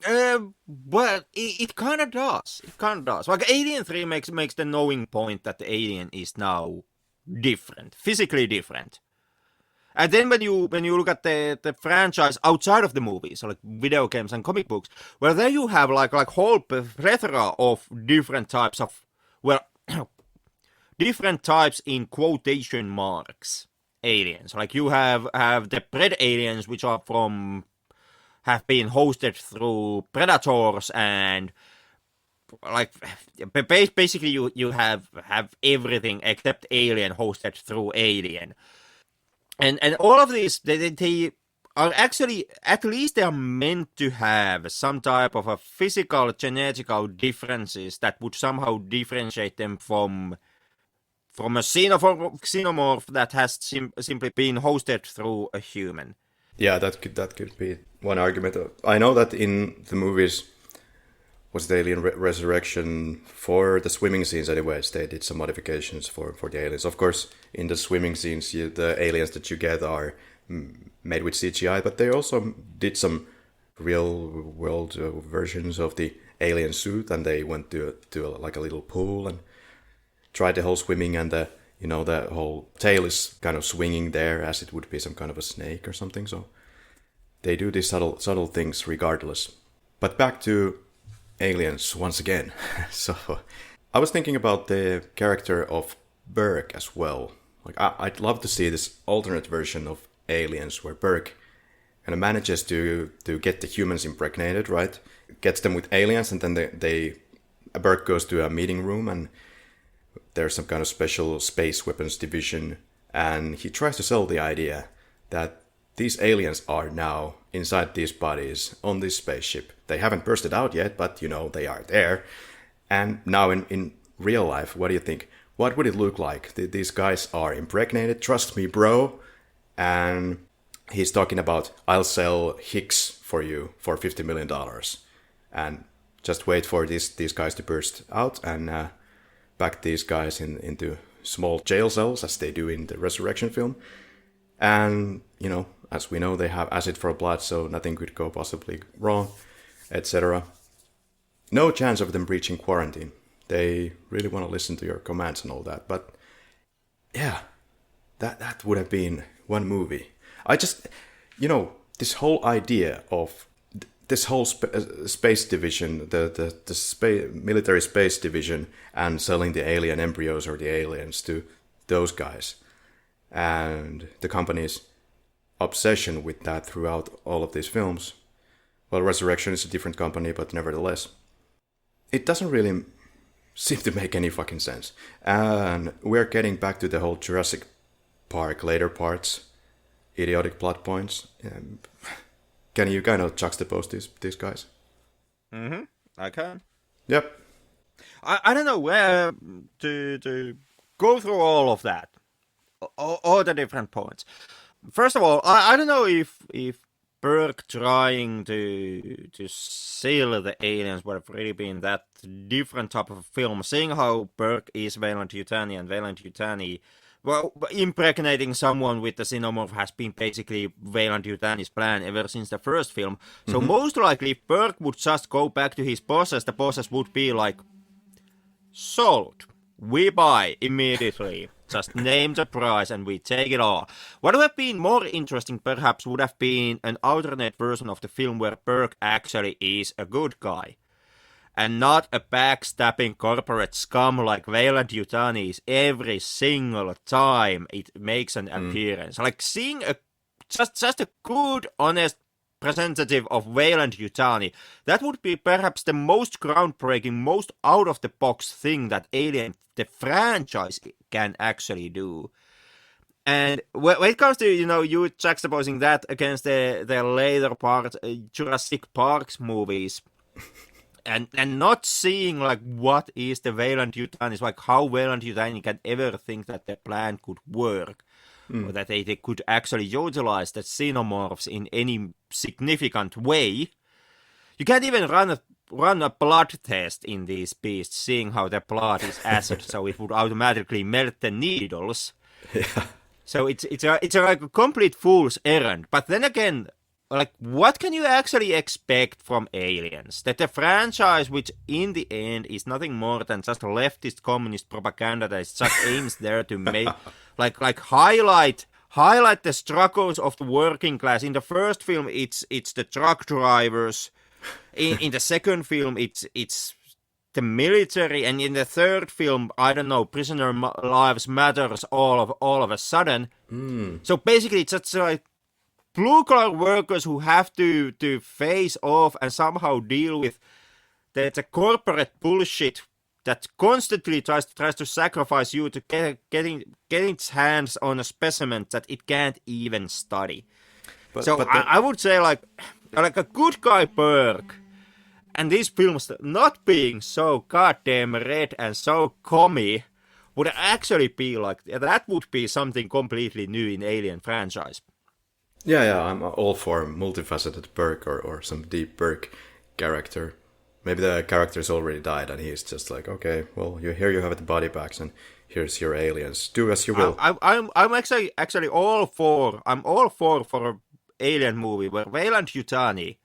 Well, it kind of does. Like Alien 3 makes the knowing point that the alien is now different, physically different. And then when you look at the franchise outside of the movies, so like video games and comic books, well, there you have like whole plethora of different types of, well, different types in quotation marks aliens. Like you have the pred aliens, which are have been hosted through predators, and like basically you have everything except alien hosted through alien. And all of these, they are actually, at least they are meant to have some type of a physical, genetical differences that would somehow differentiate them from from a xenomorph that has simply been hosted through a human. Yeah, that could be one argument. I know that in the movies, was the Alien Resurrection, for the swimming scenes anyways, they did some modifications for the aliens. Of course, in the swimming scenes, the aliens that you get are made with CGI, but they also did some real world versions of the alien suit, and they went to like a little pool and tried the whole swimming, and the whole tail is kind of swinging there as it would be some kind of a snake or something. So they do these subtle things regardless. But back to aliens once again. So I was thinking about the character of Burke as well. Like I'd love to see this alternate version of aliens where Burke kind of manages to get the humans impregnated, right? Gets them with aliens, and then Burke goes to a meeting room, and there's some kind of special space weapons division, and he tries to sell the idea that these aliens are now inside these bodies on this spaceship. They haven't bursted out yet, but they are there. And now in real life, what do you think? What would it look like? These guys are impregnated, trust me, bro. And he's talking about, I'll sell Hicks for you for $50 million. And just wait for these guys to burst out and back these guys into small jail cells, as they do in the Resurrection film. And, as we know, they have acid for blood, so nothing could go possibly wrong, etc. No chance of them breaching quarantine. They really want to listen to your commands and all that. But, yeah, that would have been one movie. I just, this whole idea of this whole space division, the military space division, and selling the alien embryos or the aliens to those guys, and the company's obsession with that throughout all of these films. Well, Resurrection is a different company, but nevertheless, it doesn't really seem to make any fucking sense. And we're getting back to the whole Jurassic Park later parts, idiotic plot points. Can you kind of juxtapose these guys? Mm-hmm. I can. Yep. I don't know where to go through all of that, all the different points. First of all, I don't know if Burke trying to seal the aliens would have really been that different type of film, seeing how Burke is Weyland-Yutani, and Weyland-Yutani, well, impregnating someone with the xenomorph has been basically Weyland-Yutani's plan ever since the first film. So most likely, if Burke would just go back to his bosses, the bosses would be like, sold. We buy immediately. Just name the price and we take it all. What would have been more interesting perhaps would have been an alternate version of the film where Burke actually is a good guy. And not a backstabbing corporate scum like Weyland-Yutani is every single time it makes an appearance. Like seeing just a good, honest representative of Weyland-Yutani, that would be perhaps the most groundbreaking, most out-of-the-box thing that Alien, the franchise, can actually do. And when it comes to, you juxtaposing that against the later part, Jurassic Park's movies, and not seeing, like, what is the Weyland-Yutani, like, how Weyland-Yutani can ever think that their plan could work, or that they could actually utilize the xenomorphs in any significant way. You can't even run a blood test in these beasts, seeing how their blood is acid, so it would automatically melt the needles. Yeah. So it's like a complete fool's errand. But then again, like, what can you actually expect from Aliens? That the franchise, which in the end is nothing more than just leftist communist propaganda that is just aims there to make, like highlight the struggles of the working class. In the first film, it's the truck drivers. In the second film, it's the military, and in the third film, I don't know, prisoner lives matters all of a sudden. So basically, it's just like blue-collar workers who have to face off and somehow deal with the corporate bullshit that constantly tries to sacrifice you to getting its hands on a specimen that it can't even study. I would say like a good guy Burke, and these films not being so goddamn red and so commie would actually be like, that would be something completely new in Alien franchise. Yeah, I'm all for multifaceted Burke or some deep Burke character. Maybe the character's already died and he's just like, okay, well, here you have the body bags and here's your aliens. Do as you will. I'm actually all for a alien movie where Weyland-Yutani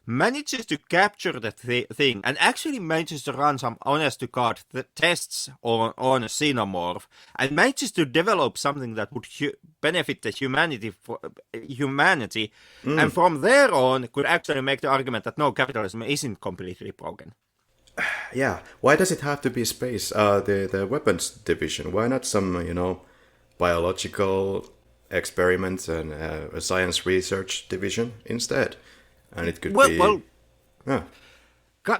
manages to capture the thing and actually manages to run some honest-to-God tests on a xenomorph and manages to develop something that would benefit the humanity, and from there on could actually make the argument that no, capitalism isn't completely broken. Yeah, why does it have to be space? The weapons division. Why not some biological experiments and a science research division instead? And it could be. Well. Yeah.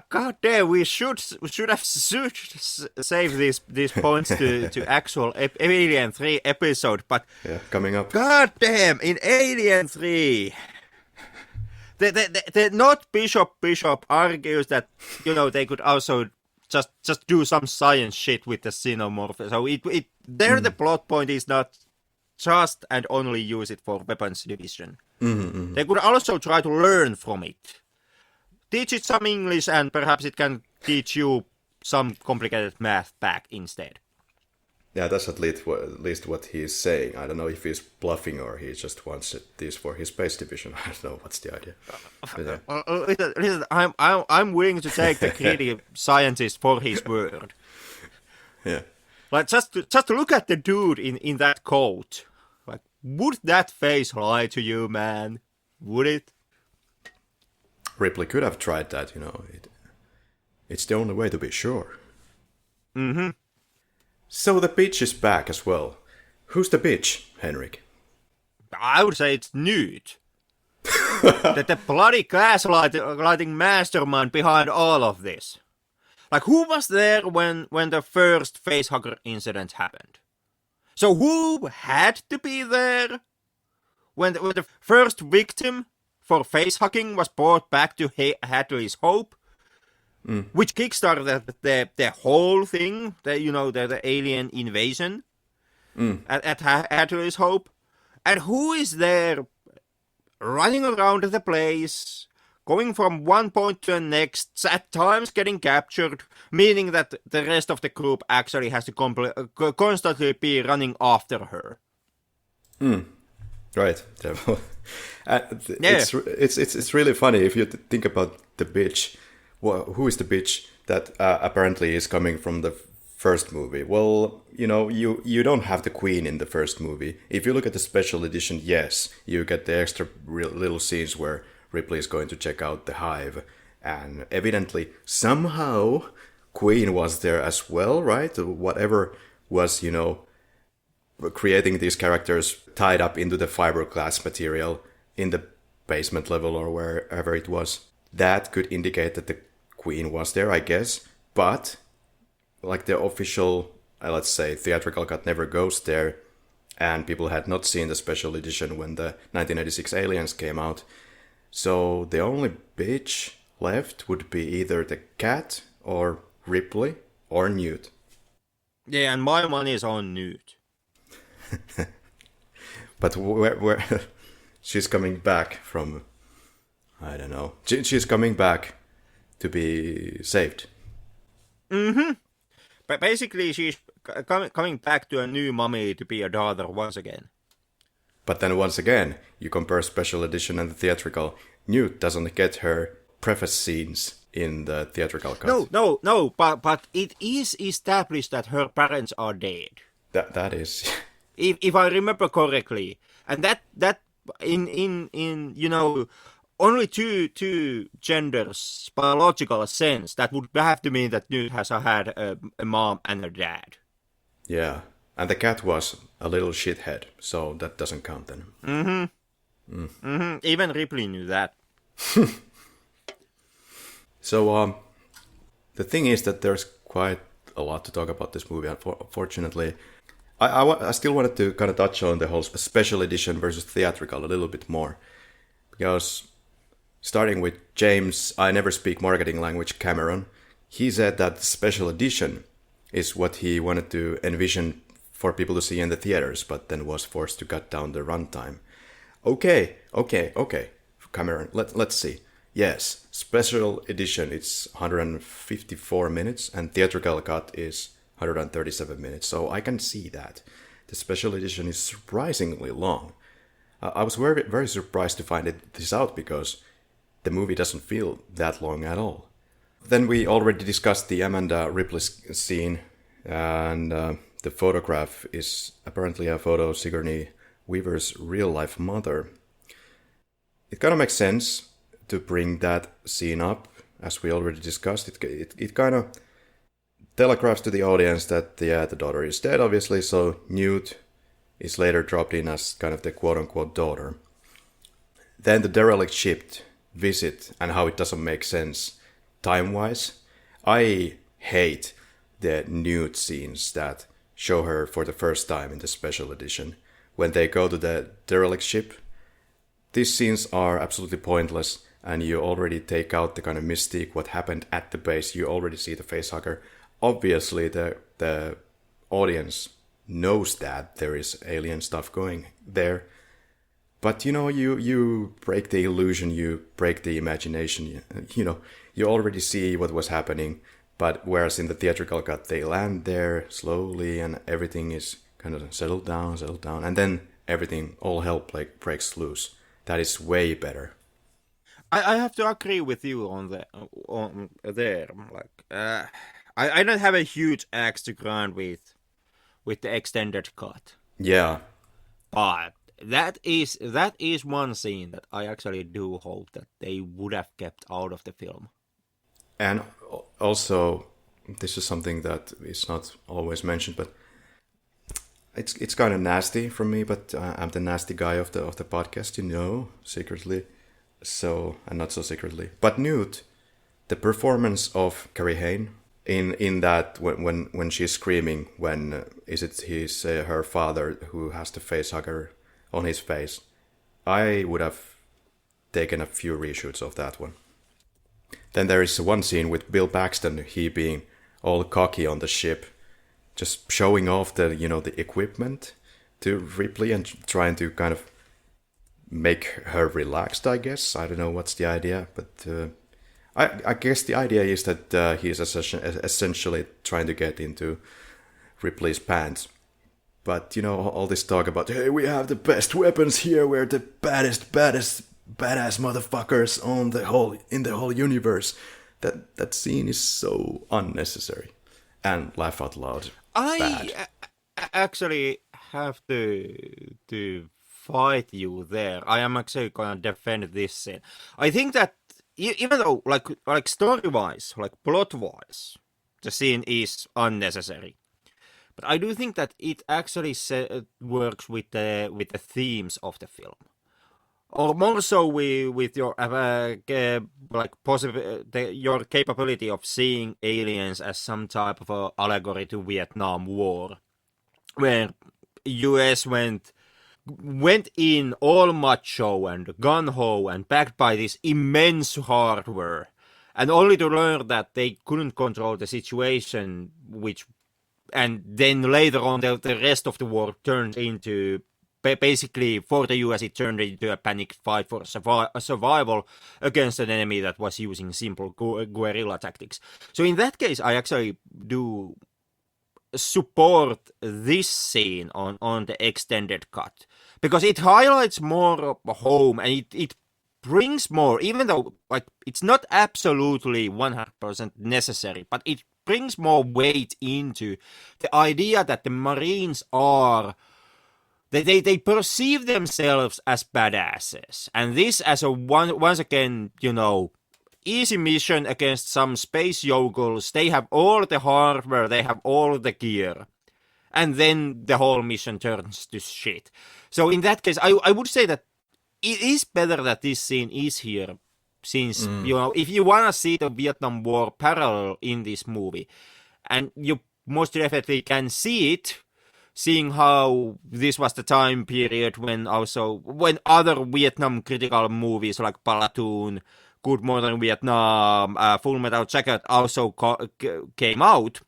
God damn, we should have saved these points to actual Alien 3 episode, but yeah, coming up. God damn, in Alien 3. The not Bishop argues that they could also just do some science shit with the xenomorph. So the plot point is not just and only use it for weapons division. Mm-hmm. They could also try to learn from it. Teach it some English and perhaps it can teach you some complicated math back instead. Yeah, that's at least what he's saying. I don't know if he's bluffing or he just wants this for his space division. I don't know what's the idea. Listen, I'm willing to take the creative scientist for his word. Yeah. Like just to look at the dude in that coat. Like, would that face lie to you, man? Would it? Ripley could have tried that, It's the only way to be sure. Mm-hmm. So the bitch is back as well. Who's the bitch, Henrik? I would say it's Newt. the bloody gaslighting mastermind behind all of this. Like, who was there when the first facehugger incident happened? So who had to be there when the first victim for facehugging was brought back to Hadley's Hope? Which kickstarted the whole thing, the alien invasion at Hadley's Hope. And who is there running around the place, going from one point to the next, at times getting captured, meaning that the rest of the group actually has to constantly be running after her. Right. It's really funny if you think about the bitch. Well, who is the bitch that apparently is coming from the first movie? Well, you don't have the Queen in the first movie. If you look at the special edition, yes, you get the extra little scenes where Ripley is going to check out the hive. And evidently, somehow, Queen was there as well, right? Whatever was, creating these characters tied up into the fiberglass material in the basement level or wherever it was. That could indicate that the Queen was there, I guess, but like the official, let's say, theatrical cut never goes there, and people had not seen the special edition when the 1986 Aliens came out. So the only bitch left would be either the cat or Ripley or Newt. Yeah, and my money is on Newt. But where she's coming back from, I don't know. She's coming back to be saved. Mm-hmm. But basically, she's coming back to a new mummy to be a daughter once again. But then once again, you compare special edition and the theatrical. Newt doesn't get her preface scenes in the theatrical cut. No. But it is established that her parents are dead. That is. If I remember correctly, and that in only two genders biological sense, that would have to mean that Newt has had a mom and a dad. Yeah, and the cat was a little shithead, so that doesn't count then. Mm-hmm. Even Ripley knew that. So the thing is that there's quite a lot to talk about this movie. Unfortunately, I still wanted to kind of touch on the whole special edition versus theatrical a little bit more, because starting with James, I never speak marketing language, Cameron, he said that the special edition is what he wanted to envision for people to see in the theaters, but then was forced to cut down the runtime. Okay. Cameron, let's see. Yes, special edition, it's 154 minutes, and theatrical cut is 137 minutes, so I can see that. The special edition is surprisingly long. I was very, very surprised to find this out, because the movie doesn't feel that long at all. Then we already discussed the Amanda Ripley scene, and the photograph is apparently a photo of Sigourney Weaver's real-life mother. It kind of makes sense to bring that scene up, as we already discussed. It kind of telegraphs to the audience that the daughter is dead, obviously, so Newt is later dropped in as kind of the quote-unquote daughter. Then the derelict ship visit and how it doesn't make sense time-wise. I hate the Newt scenes that show her for the first time in the special edition. When they go to the derelict ship, these scenes are absolutely pointless, and you already take out the kind of mystique, what happened at the base. You already see the facehugger. Obviously, the audience knows that there is alien stuff going there. But, you break the illusion, you break the imagination. You already see what was happening. But whereas in the theatrical cut, they land there slowly and everything is kind of settled down. And then everything, all hell breaks loose. That is way better. I have to agree with you on there. I don't have a huge axe to grind with the extended cut. Yeah. But that is one scene that I actually do hope that they would have kept out of the film. And also, this is something that is not always mentioned, but it's kind of nasty from me, but I'm the nasty guy of the podcast, secretly. So, and not so secretly. But Newt, the performance of Carrie Hayne in that when she's screaming, when is it her father who has the facehugger on his face, I would have taken a few reshoots of that one. Then there is one scene with Bill Paxton, he being all cocky on the ship, just showing off the equipment to Ripley and trying to kind of make her relaxed, I guess. I don't know what's the idea, but I guess the idea is that he is essentially trying to get into Ripley's pants. But, all this talk about, hey, we have the best weapons here, we're the baddest, badass motherfuckers in the whole universe. That scene is so unnecessary. And laugh out loud. I actually have to fight you there. I am actually going to defend this scene. I think that even though, like story-wise, like plot-wise, the scene is unnecessary, but I do think that it actually works with the themes of the film, or more so with your your capability of seeing aliens as some type of a allegory to Vietnam War, where US went in all macho and gun-ho and backed by this immense hardware, and only to learn that they couldn't control the situation, and then later on the rest of the war turned into, basically for the US it turned into a panicked fight for survival against an enemy that was using simple guerrilla tactics. So in that case, I actually do support this scene on the extended cut, because it highlights more of home, and it brings more, even though it's not absolutely 100% necessary, but it brings more weight into the idea that the Marines are, they perceive themselves as badasses, and this as a once again, easy mission against some space yokels. They have all the hardware, they have all the gear, and then the whole mission turns to shit. So in that case, I would say that it is better that this scene is here, since, if you want to see the Vietnam War parallel in this movie, and you most definitely can see it, seeing how this was the time period when other Vietnam critical movies like Platoon, Good Morning Vietnam, Full Metal Jacket also came out.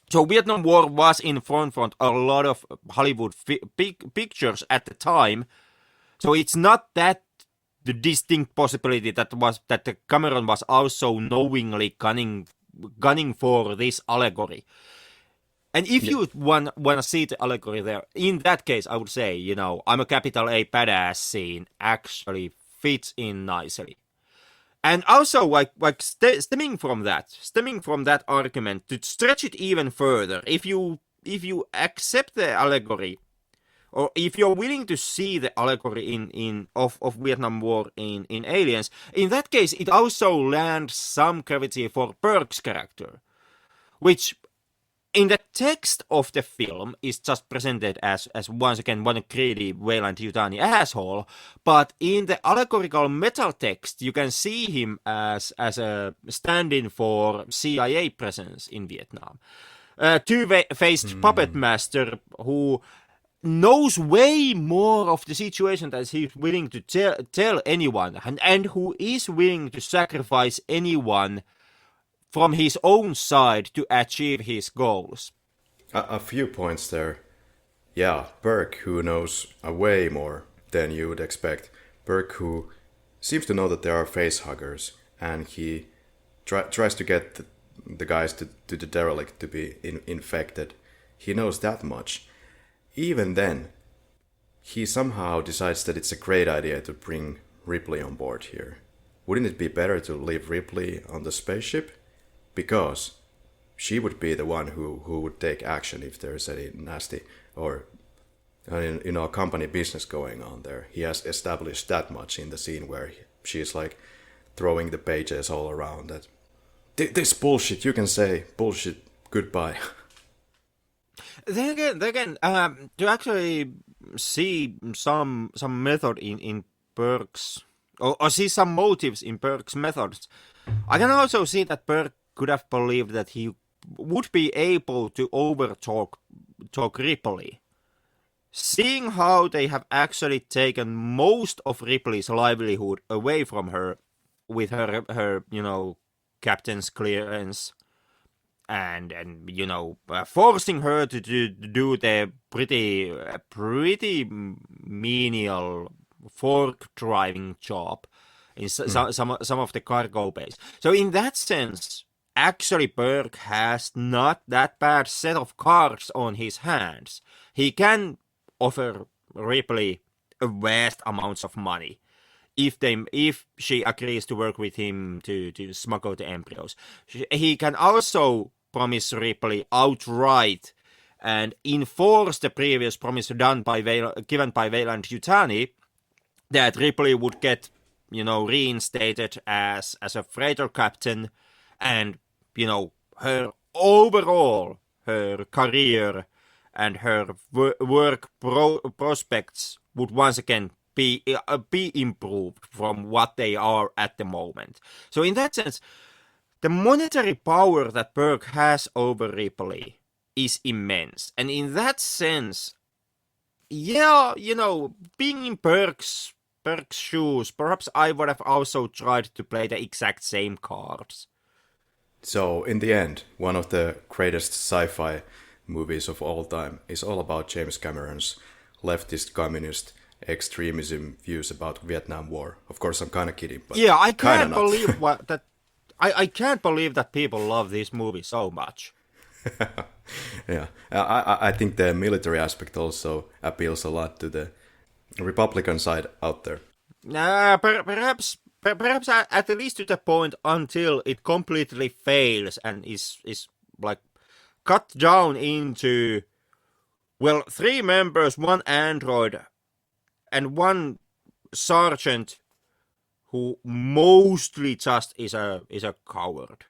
So Vietnam War was in front a lot of Hollywood pictures at the time. So it's not that the distinct possibility that the Cameron was also knowingly gunning for this allegory. And if you want to see the allegory there, in that case, I would say, I'm a capital A badass scene actually fits in nicely. And also, stemming from that argument, to stretch it even further, if you accept the allegory, or if you're willing to see the allegory of Vietnam War in Aliens, in that case, it also lands some gravity for Burke's character, which in the text of the film is just presented as once again one greedy Weyland-Yutani asshole, but in the allegorical meta text you can see him as a stand-in for CIA presence in Vietnam. Two-faced puppet master who knows way more of the situation than he's willing to tell anyone, and who is willing to sacrifice anyone from his own side to achieve his goals. A few points there. Yeah, Burke, who knows way more than you would expect. Burke, who seems to know that there are face huggers, and he tries to get the guys to the derelict to be infected. He knows that much. Even then, he somehow decides that it's a great idea to bring Ripley on board here. Wouldn't it be better to leave Ripley on the spaceship? Because she would be the one who would take action if there's any nasty or company business going on there. He has established that much in the scene where she's like throwing the pages all around. That this bullshit, you can say bullshit, goodbye. Then again, to actually see some method in Burke's, or see some motives in Burke's methods, I can also see that Burke could have believed that he would be able to overtalk Ripley. Seeing how they have actually taken most of Ripley's livelihood away from her with her captain's clearance, and forcing her to do the pretty menial fork driving job in some of the cargo bays. So in that sense, actually Burke has not that bad set of cards on his hands. He can offer Ripley vast amounts of money if she agrees to work with him to smuggle the embryos. He can also promise Ripley outright and enforce the previous promise given by Weyland-Yutani that Ripley would get reinstated as a freighter captain, and her overall her career and her work prospects would once again be improved from what they are at the moment. So in that sense, the monetary power that Burke has over Ripley is immense, and in that sense, being in Burke's shoes, perhaps I would have also tried to play the exact same cards. So, in the end, one of the greatest sci-fi movies of all time is all about James Cameron's leftist communist extremism views about Vietnam War. Of course, I'm kind of kidding, but yeah, I can't believe that. I can't believe that people love this movie so much. Yeah, I think the military aspect also appeals a lot to the Republican side out there. Perhaps at least to the point until it completely fails and is like cut down into 3 members, 1 android, and 1 sergeant who mostly just is a coward.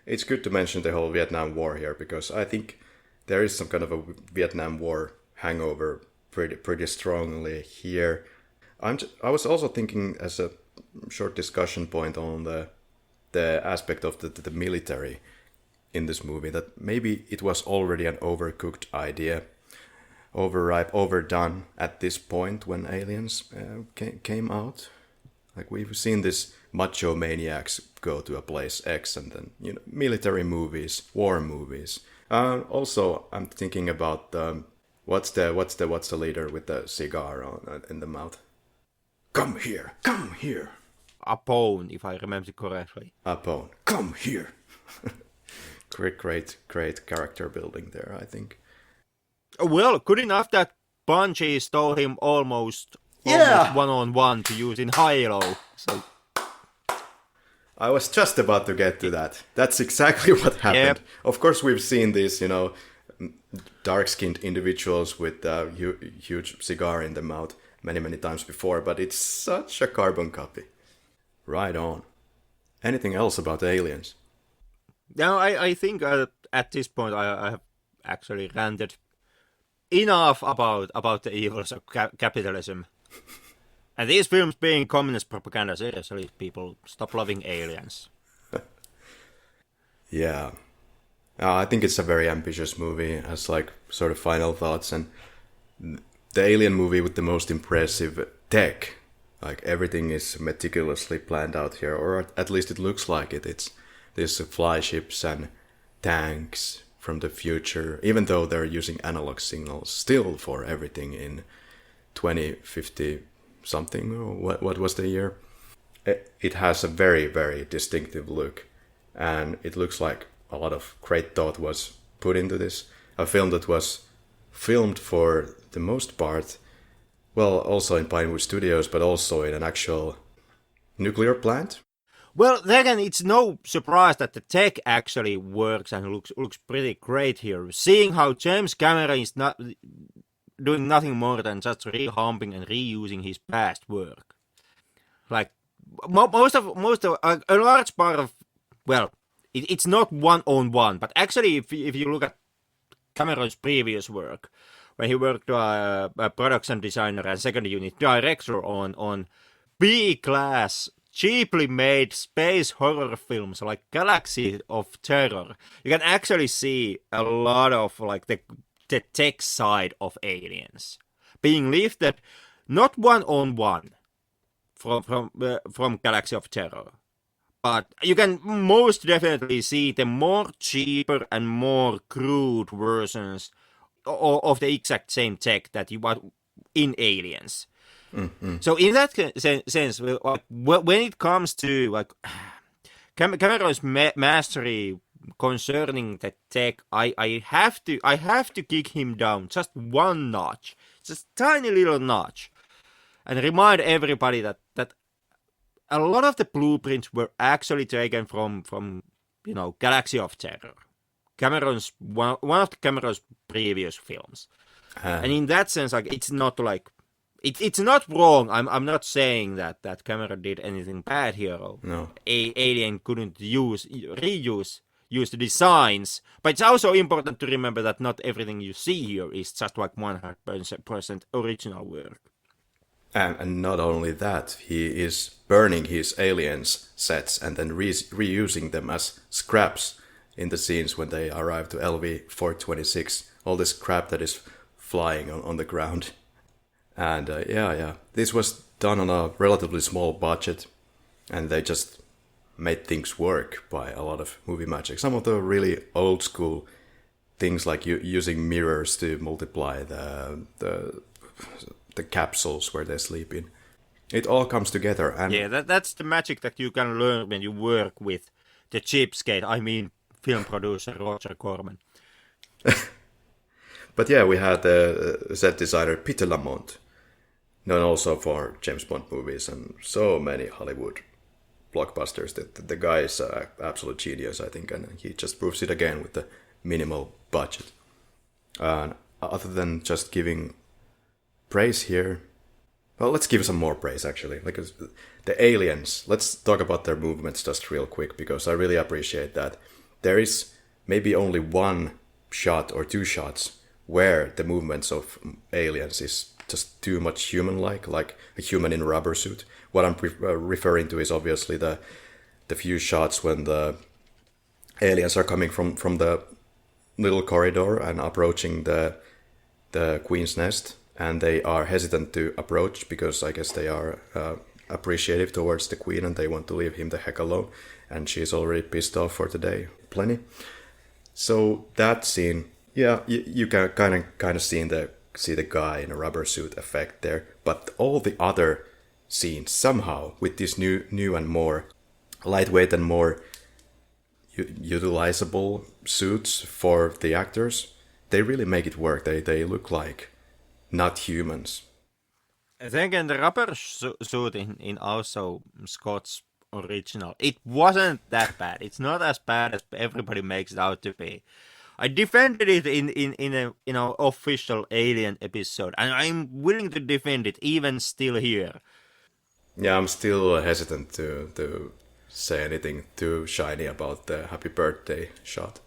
It's good to mention the whole Vietnam War here, because I think there is some kind of a Vietnam War hangover pretty strongly here. I was also thinking, as a short discussion point on the aspect of the military in this movie, that maybe it was already an overcooked idea, overripe, overdone at this point when Aliens came out. Like, we've seen this macho maniacs go to a place X, and then military movies, war movies. Also, I'm thinking about what's the leader with the cigar in the mouth? Come here, come here. Apone, if I remember correctly. Apone, come here. Great character building there, I think. Well, good enough that Bungie stole him almost one-on-one to use in Halo. So I was just about to get to that. That's exactly what happened. Yep. Of course, we've seen these, dark-skinned individuals with a huge cigar in the mouth many times before, but it's such a carbon copy. Right on. Anything else about aliens? No, I think at this point I have actually ranted enough about the evils of capitalism. And these films being communist propaganda, seriously, people stop loving aliens. Yeah. I think it's a very ambitious movie as sort of final thoughts, and the alien movie with the most impressive tech. Everything is meticulously planned out here, or at least it looks like it. It's these fly ships and tanks from the future, even though they're using analog signals still for everything in 2050 something, or what was the year? It has a very, very distinctive look, and it looks like a lot of great thought was put into this. A film that was filmed for the most part, well, also in Pinewood Studios, but also in an actual nuclear plant. Well, then again, it's no surprise that the tech actually works and looks pretty great here. Seeing how James Cameron is not doing nothing more than just rehumping and reusing his past work. Most of a large part of, well, it's not one-on-one, but actually if you look at Cameron's previous work, when he worked a production designer and second unit director on B-class, cheaply made space horror films like Galaxy of Terror, you can actually see a lot of the tech side of aliens being lifted not one-on-one from Galaxy of Terror, but you can most definitely see the more cheaper and more crude versions of the exact same tech that you want in Aliens. Mm-hmm. So in that sense, when it comes to Cameron's mastery concerning the tech, I have to kick him down just one notch, just tiny little notch, and remind everybody that a lot of the blueprints were actually taken from Galaxy of Terror, Cameron's one of Cameron's previous films, and in that sense, it's not it's not wrong. I'm not saying that Cameron did anything bad here. No, Alien couldn't reuse the designs, but it's also important to remember that not everything you see here is just 100% original work. And not only that, he is burning his Aliens sets and then reusing them as scraps in the scenes when they arrive to LV-426. All this crap that is flying on the ground. And this was done on a relatively small budget, and they just made things work by a lot of movie magic. Some of the really old school things, like using mirrors to multiply the capsules where they sleep in. It all comes together. And that's the magic that you can learn when you work with the cheapskate, I mean film producer Roger Corman. But yeah, we had set designer Peter Lamont, known also for James Bond movies and so many Hollywood blockbusters. The guy is an absolute genius, I think, and he just proves it again with the minimal budget. Other than just giving praise here, well, let's give some more praise actually. The aliens, let's talk about their movements just real quick, because I really appreciate that. There is maybe only one shot or two shots where the movements of aliens is just too much human-like, like a human in a rubber suit. What I'm referring to is obviously the few shots when the aliens are coming from the little corridor and approaching the Queen's Nest, and they are hesitant to approach because I guess they are appreciative towards the queen and they want to leave him the heck alone. And she's already pissed off for today, plenty. So that scene, yeah, you can kind of see the guy in a rubber suit effect there. But all the other scenes, somehow, with these new and more lightweight and more utilizable suits for the actors, they really make it work. They look like not humans. Then again, the rubber suit in also Scott's original, it wasn't that bad. It's not as bad as everybody makes it out to be. I defended it in a official Alien episode, and I'm willing to defend it even still here. Yeah, I'm still hesitant to say anything too shiny about the happy birthday shot.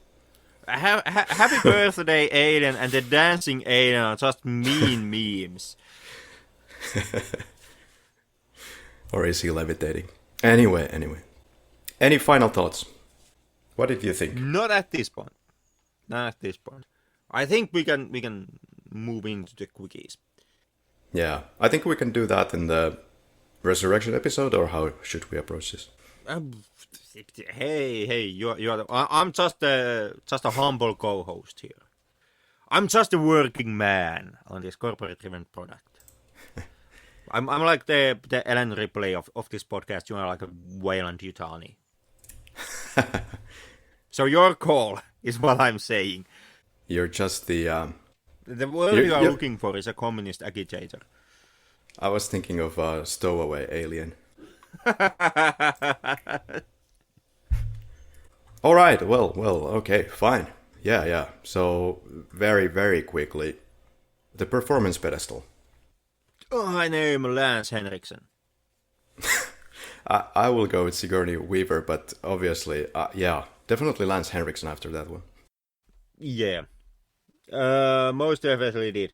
Happy birthday, Alien, and the dancing alien are just mean memes. Or is he levitating? Anyway. Any final thoughts? What did you think? Not at this point. I think we can move into the quickies. Yeah, I think we can do that in the resurrection episode, or how should we approach this? Hey, you are. I'm just a humble co-host here. I'm just a working man on this corporate-driven product. I'm like the Ellen Ripley of this podcast. You are like a Wayland Yutani. So your call is what I'm saying. You're just the word you are looking for is a communist agitator. I was thinking of a stowaway alien. All right, well, okay, fine. Yeah. So, very, very quickly, the performance pedestal. I name Lance Henriksen. I will go with Sigourney Weaver, but obviously, yeah, definitely Lance Henriksen after that one. Yeah. Most definitely did.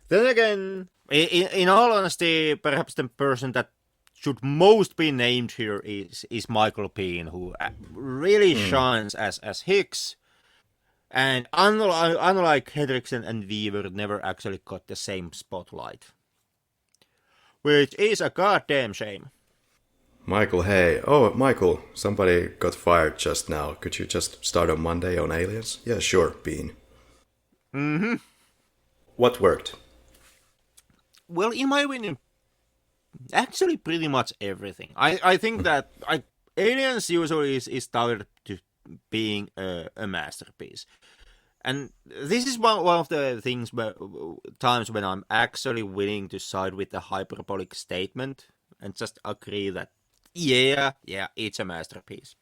Then again, in all honesty, perhaps the person that should most be named here is Michael Biehn, who really shines as Hicks. And unlike Henriksen and Weaver, never actually got the same spotlight. Which is a goddamn shame. Michael, hey. Oh, Michael, somebody got fired just now. Could you just start on Monday on Aliens? Yeah, sure, Biehn. Mm-hmm. What worked? Well, in my opinion, actually pretty much everything. I think that Aliens usually is touted to being a masterpiece. And this is one of the times when I'm actually willing to side with the hyperbolic statement and just agree that yeah, it's a masterpiece.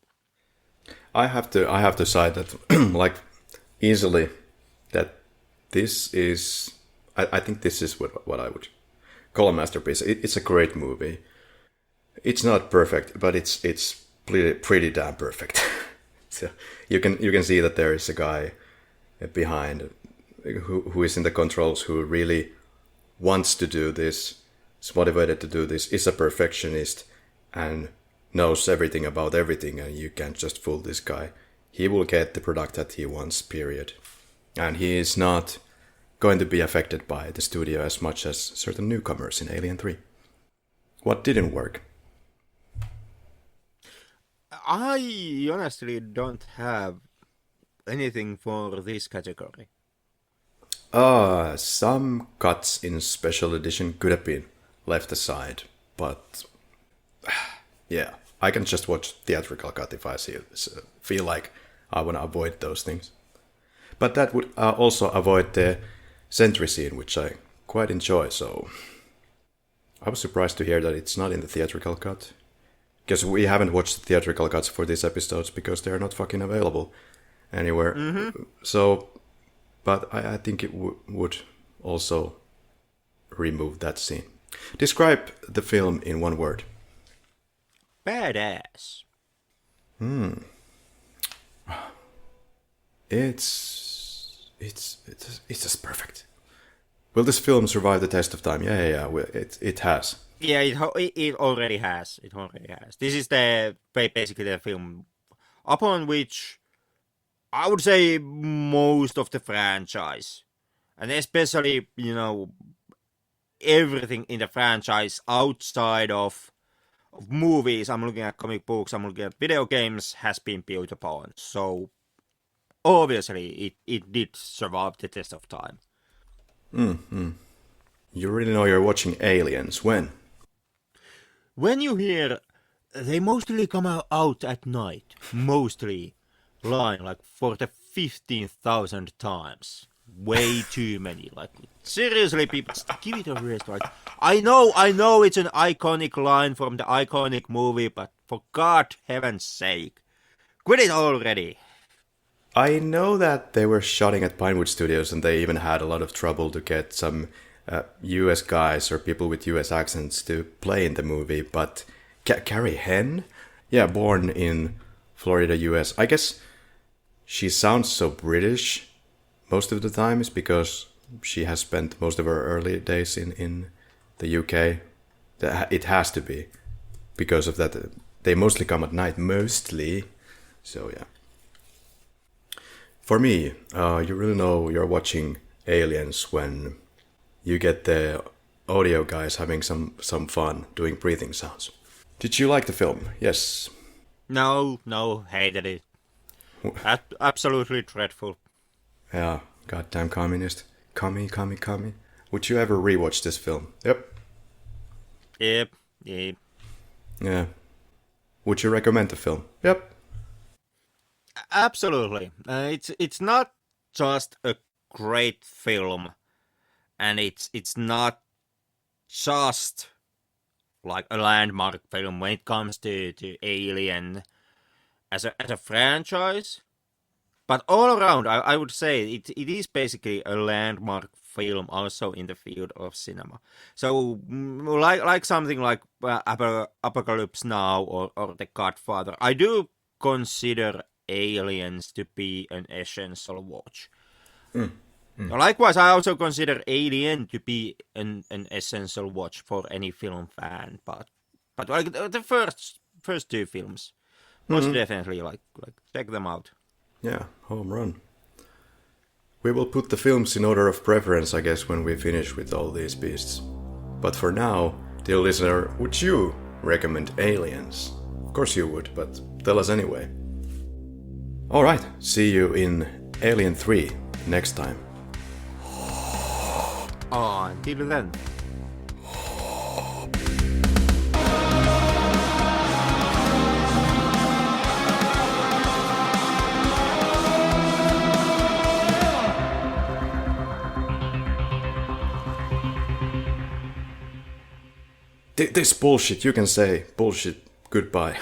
I have to side that like easily that this is I think this is what I would call a masterpiece. It's a great movie. It's not perfect, but it's pretty damn perfect. So you can see that there is a guy behind who is in the controls, who really wants to do this, is motivated to do this, is a perfectionist, and knows everything about everything, and you can't just fool this guy. He will get the product that he wants, period. And he is not going to be affected by the studio as much as certain newcomers in Alien 3. What didn't work? I honestly don't have anything for this category. Some cuts in Special Edition could have been left aside, but yeah, I can just watch theatrical cut if I feel like I want to avoid those things. But that would also avoid the sentry scene, which I quite enjoy, so I was surprised to hear that it's not in the theatrical cut. Because we haven't watched the theatrical cuts for these episodes because they're not fucking available anywhere. Mm-hmm. So, but I think it would also remove that scene. Describe the film in one word. Badass. It's just perfect. Will this film survive the test of time? Yeah. It has. Yeah, it already has. It already has. This is basically the film upon which I would say most of the franchise, and especially everything in the franchise outside of movies, I'm looking at comic books, I'm looking at video games, has been built upon. So obviously it did survive the test of time. You really know you're watching Aliens. When? When you hear they mostly come out at night, mostly lying like for the 15,000th times. Way too many. Like seriously, people, give it a rest. Like I know it's an iconic line from the iconic movie, but for God heaven's sake, quit it already. I know that they were shooting at Pinewood Studios and they even had a lot of trouble to get some US guys or people with US accents to play in the movie, but Carrie Henn? Yeah, born in Florida, US. I guess she sounds so British most of the time is because she has spent most of her early days in the UK. It has to be because of that. They mostly come at night, mostly. So yeah. For me, you really know you're watching Aliens when you get the audio guys having some fun doing breathing sounds. Did you like the film? Yes. No, hated it. Absolutely dreadful. Yeah, goddamn communist. Commie. Would you ever rewatch this film? Yep. Yep. Yeah. Would you recommend the film? Yep. Absolutely. It's not just a great film, and it's not just like a landmark film when it comes to Alien as a franchise. But all around, I would say it is basically a landmark film also in the field of cinema. So like something like Apocalypse Now or The Godfather, I do consider Aliens to be an essential watch. Likewise, I also consider Alien to be an essential watch for any film fan. But like the first two films, most definitely like check them out. Yeah, home run. We will put the films in order of preference, I guess, when we finish with all these beasts. But for now, dear listener, would you recommend Aliens? Of course you would, but tell us anyway. Alright, see you in Alien 3 next time. Until then. This bullshit, you can say bullshit goodbye.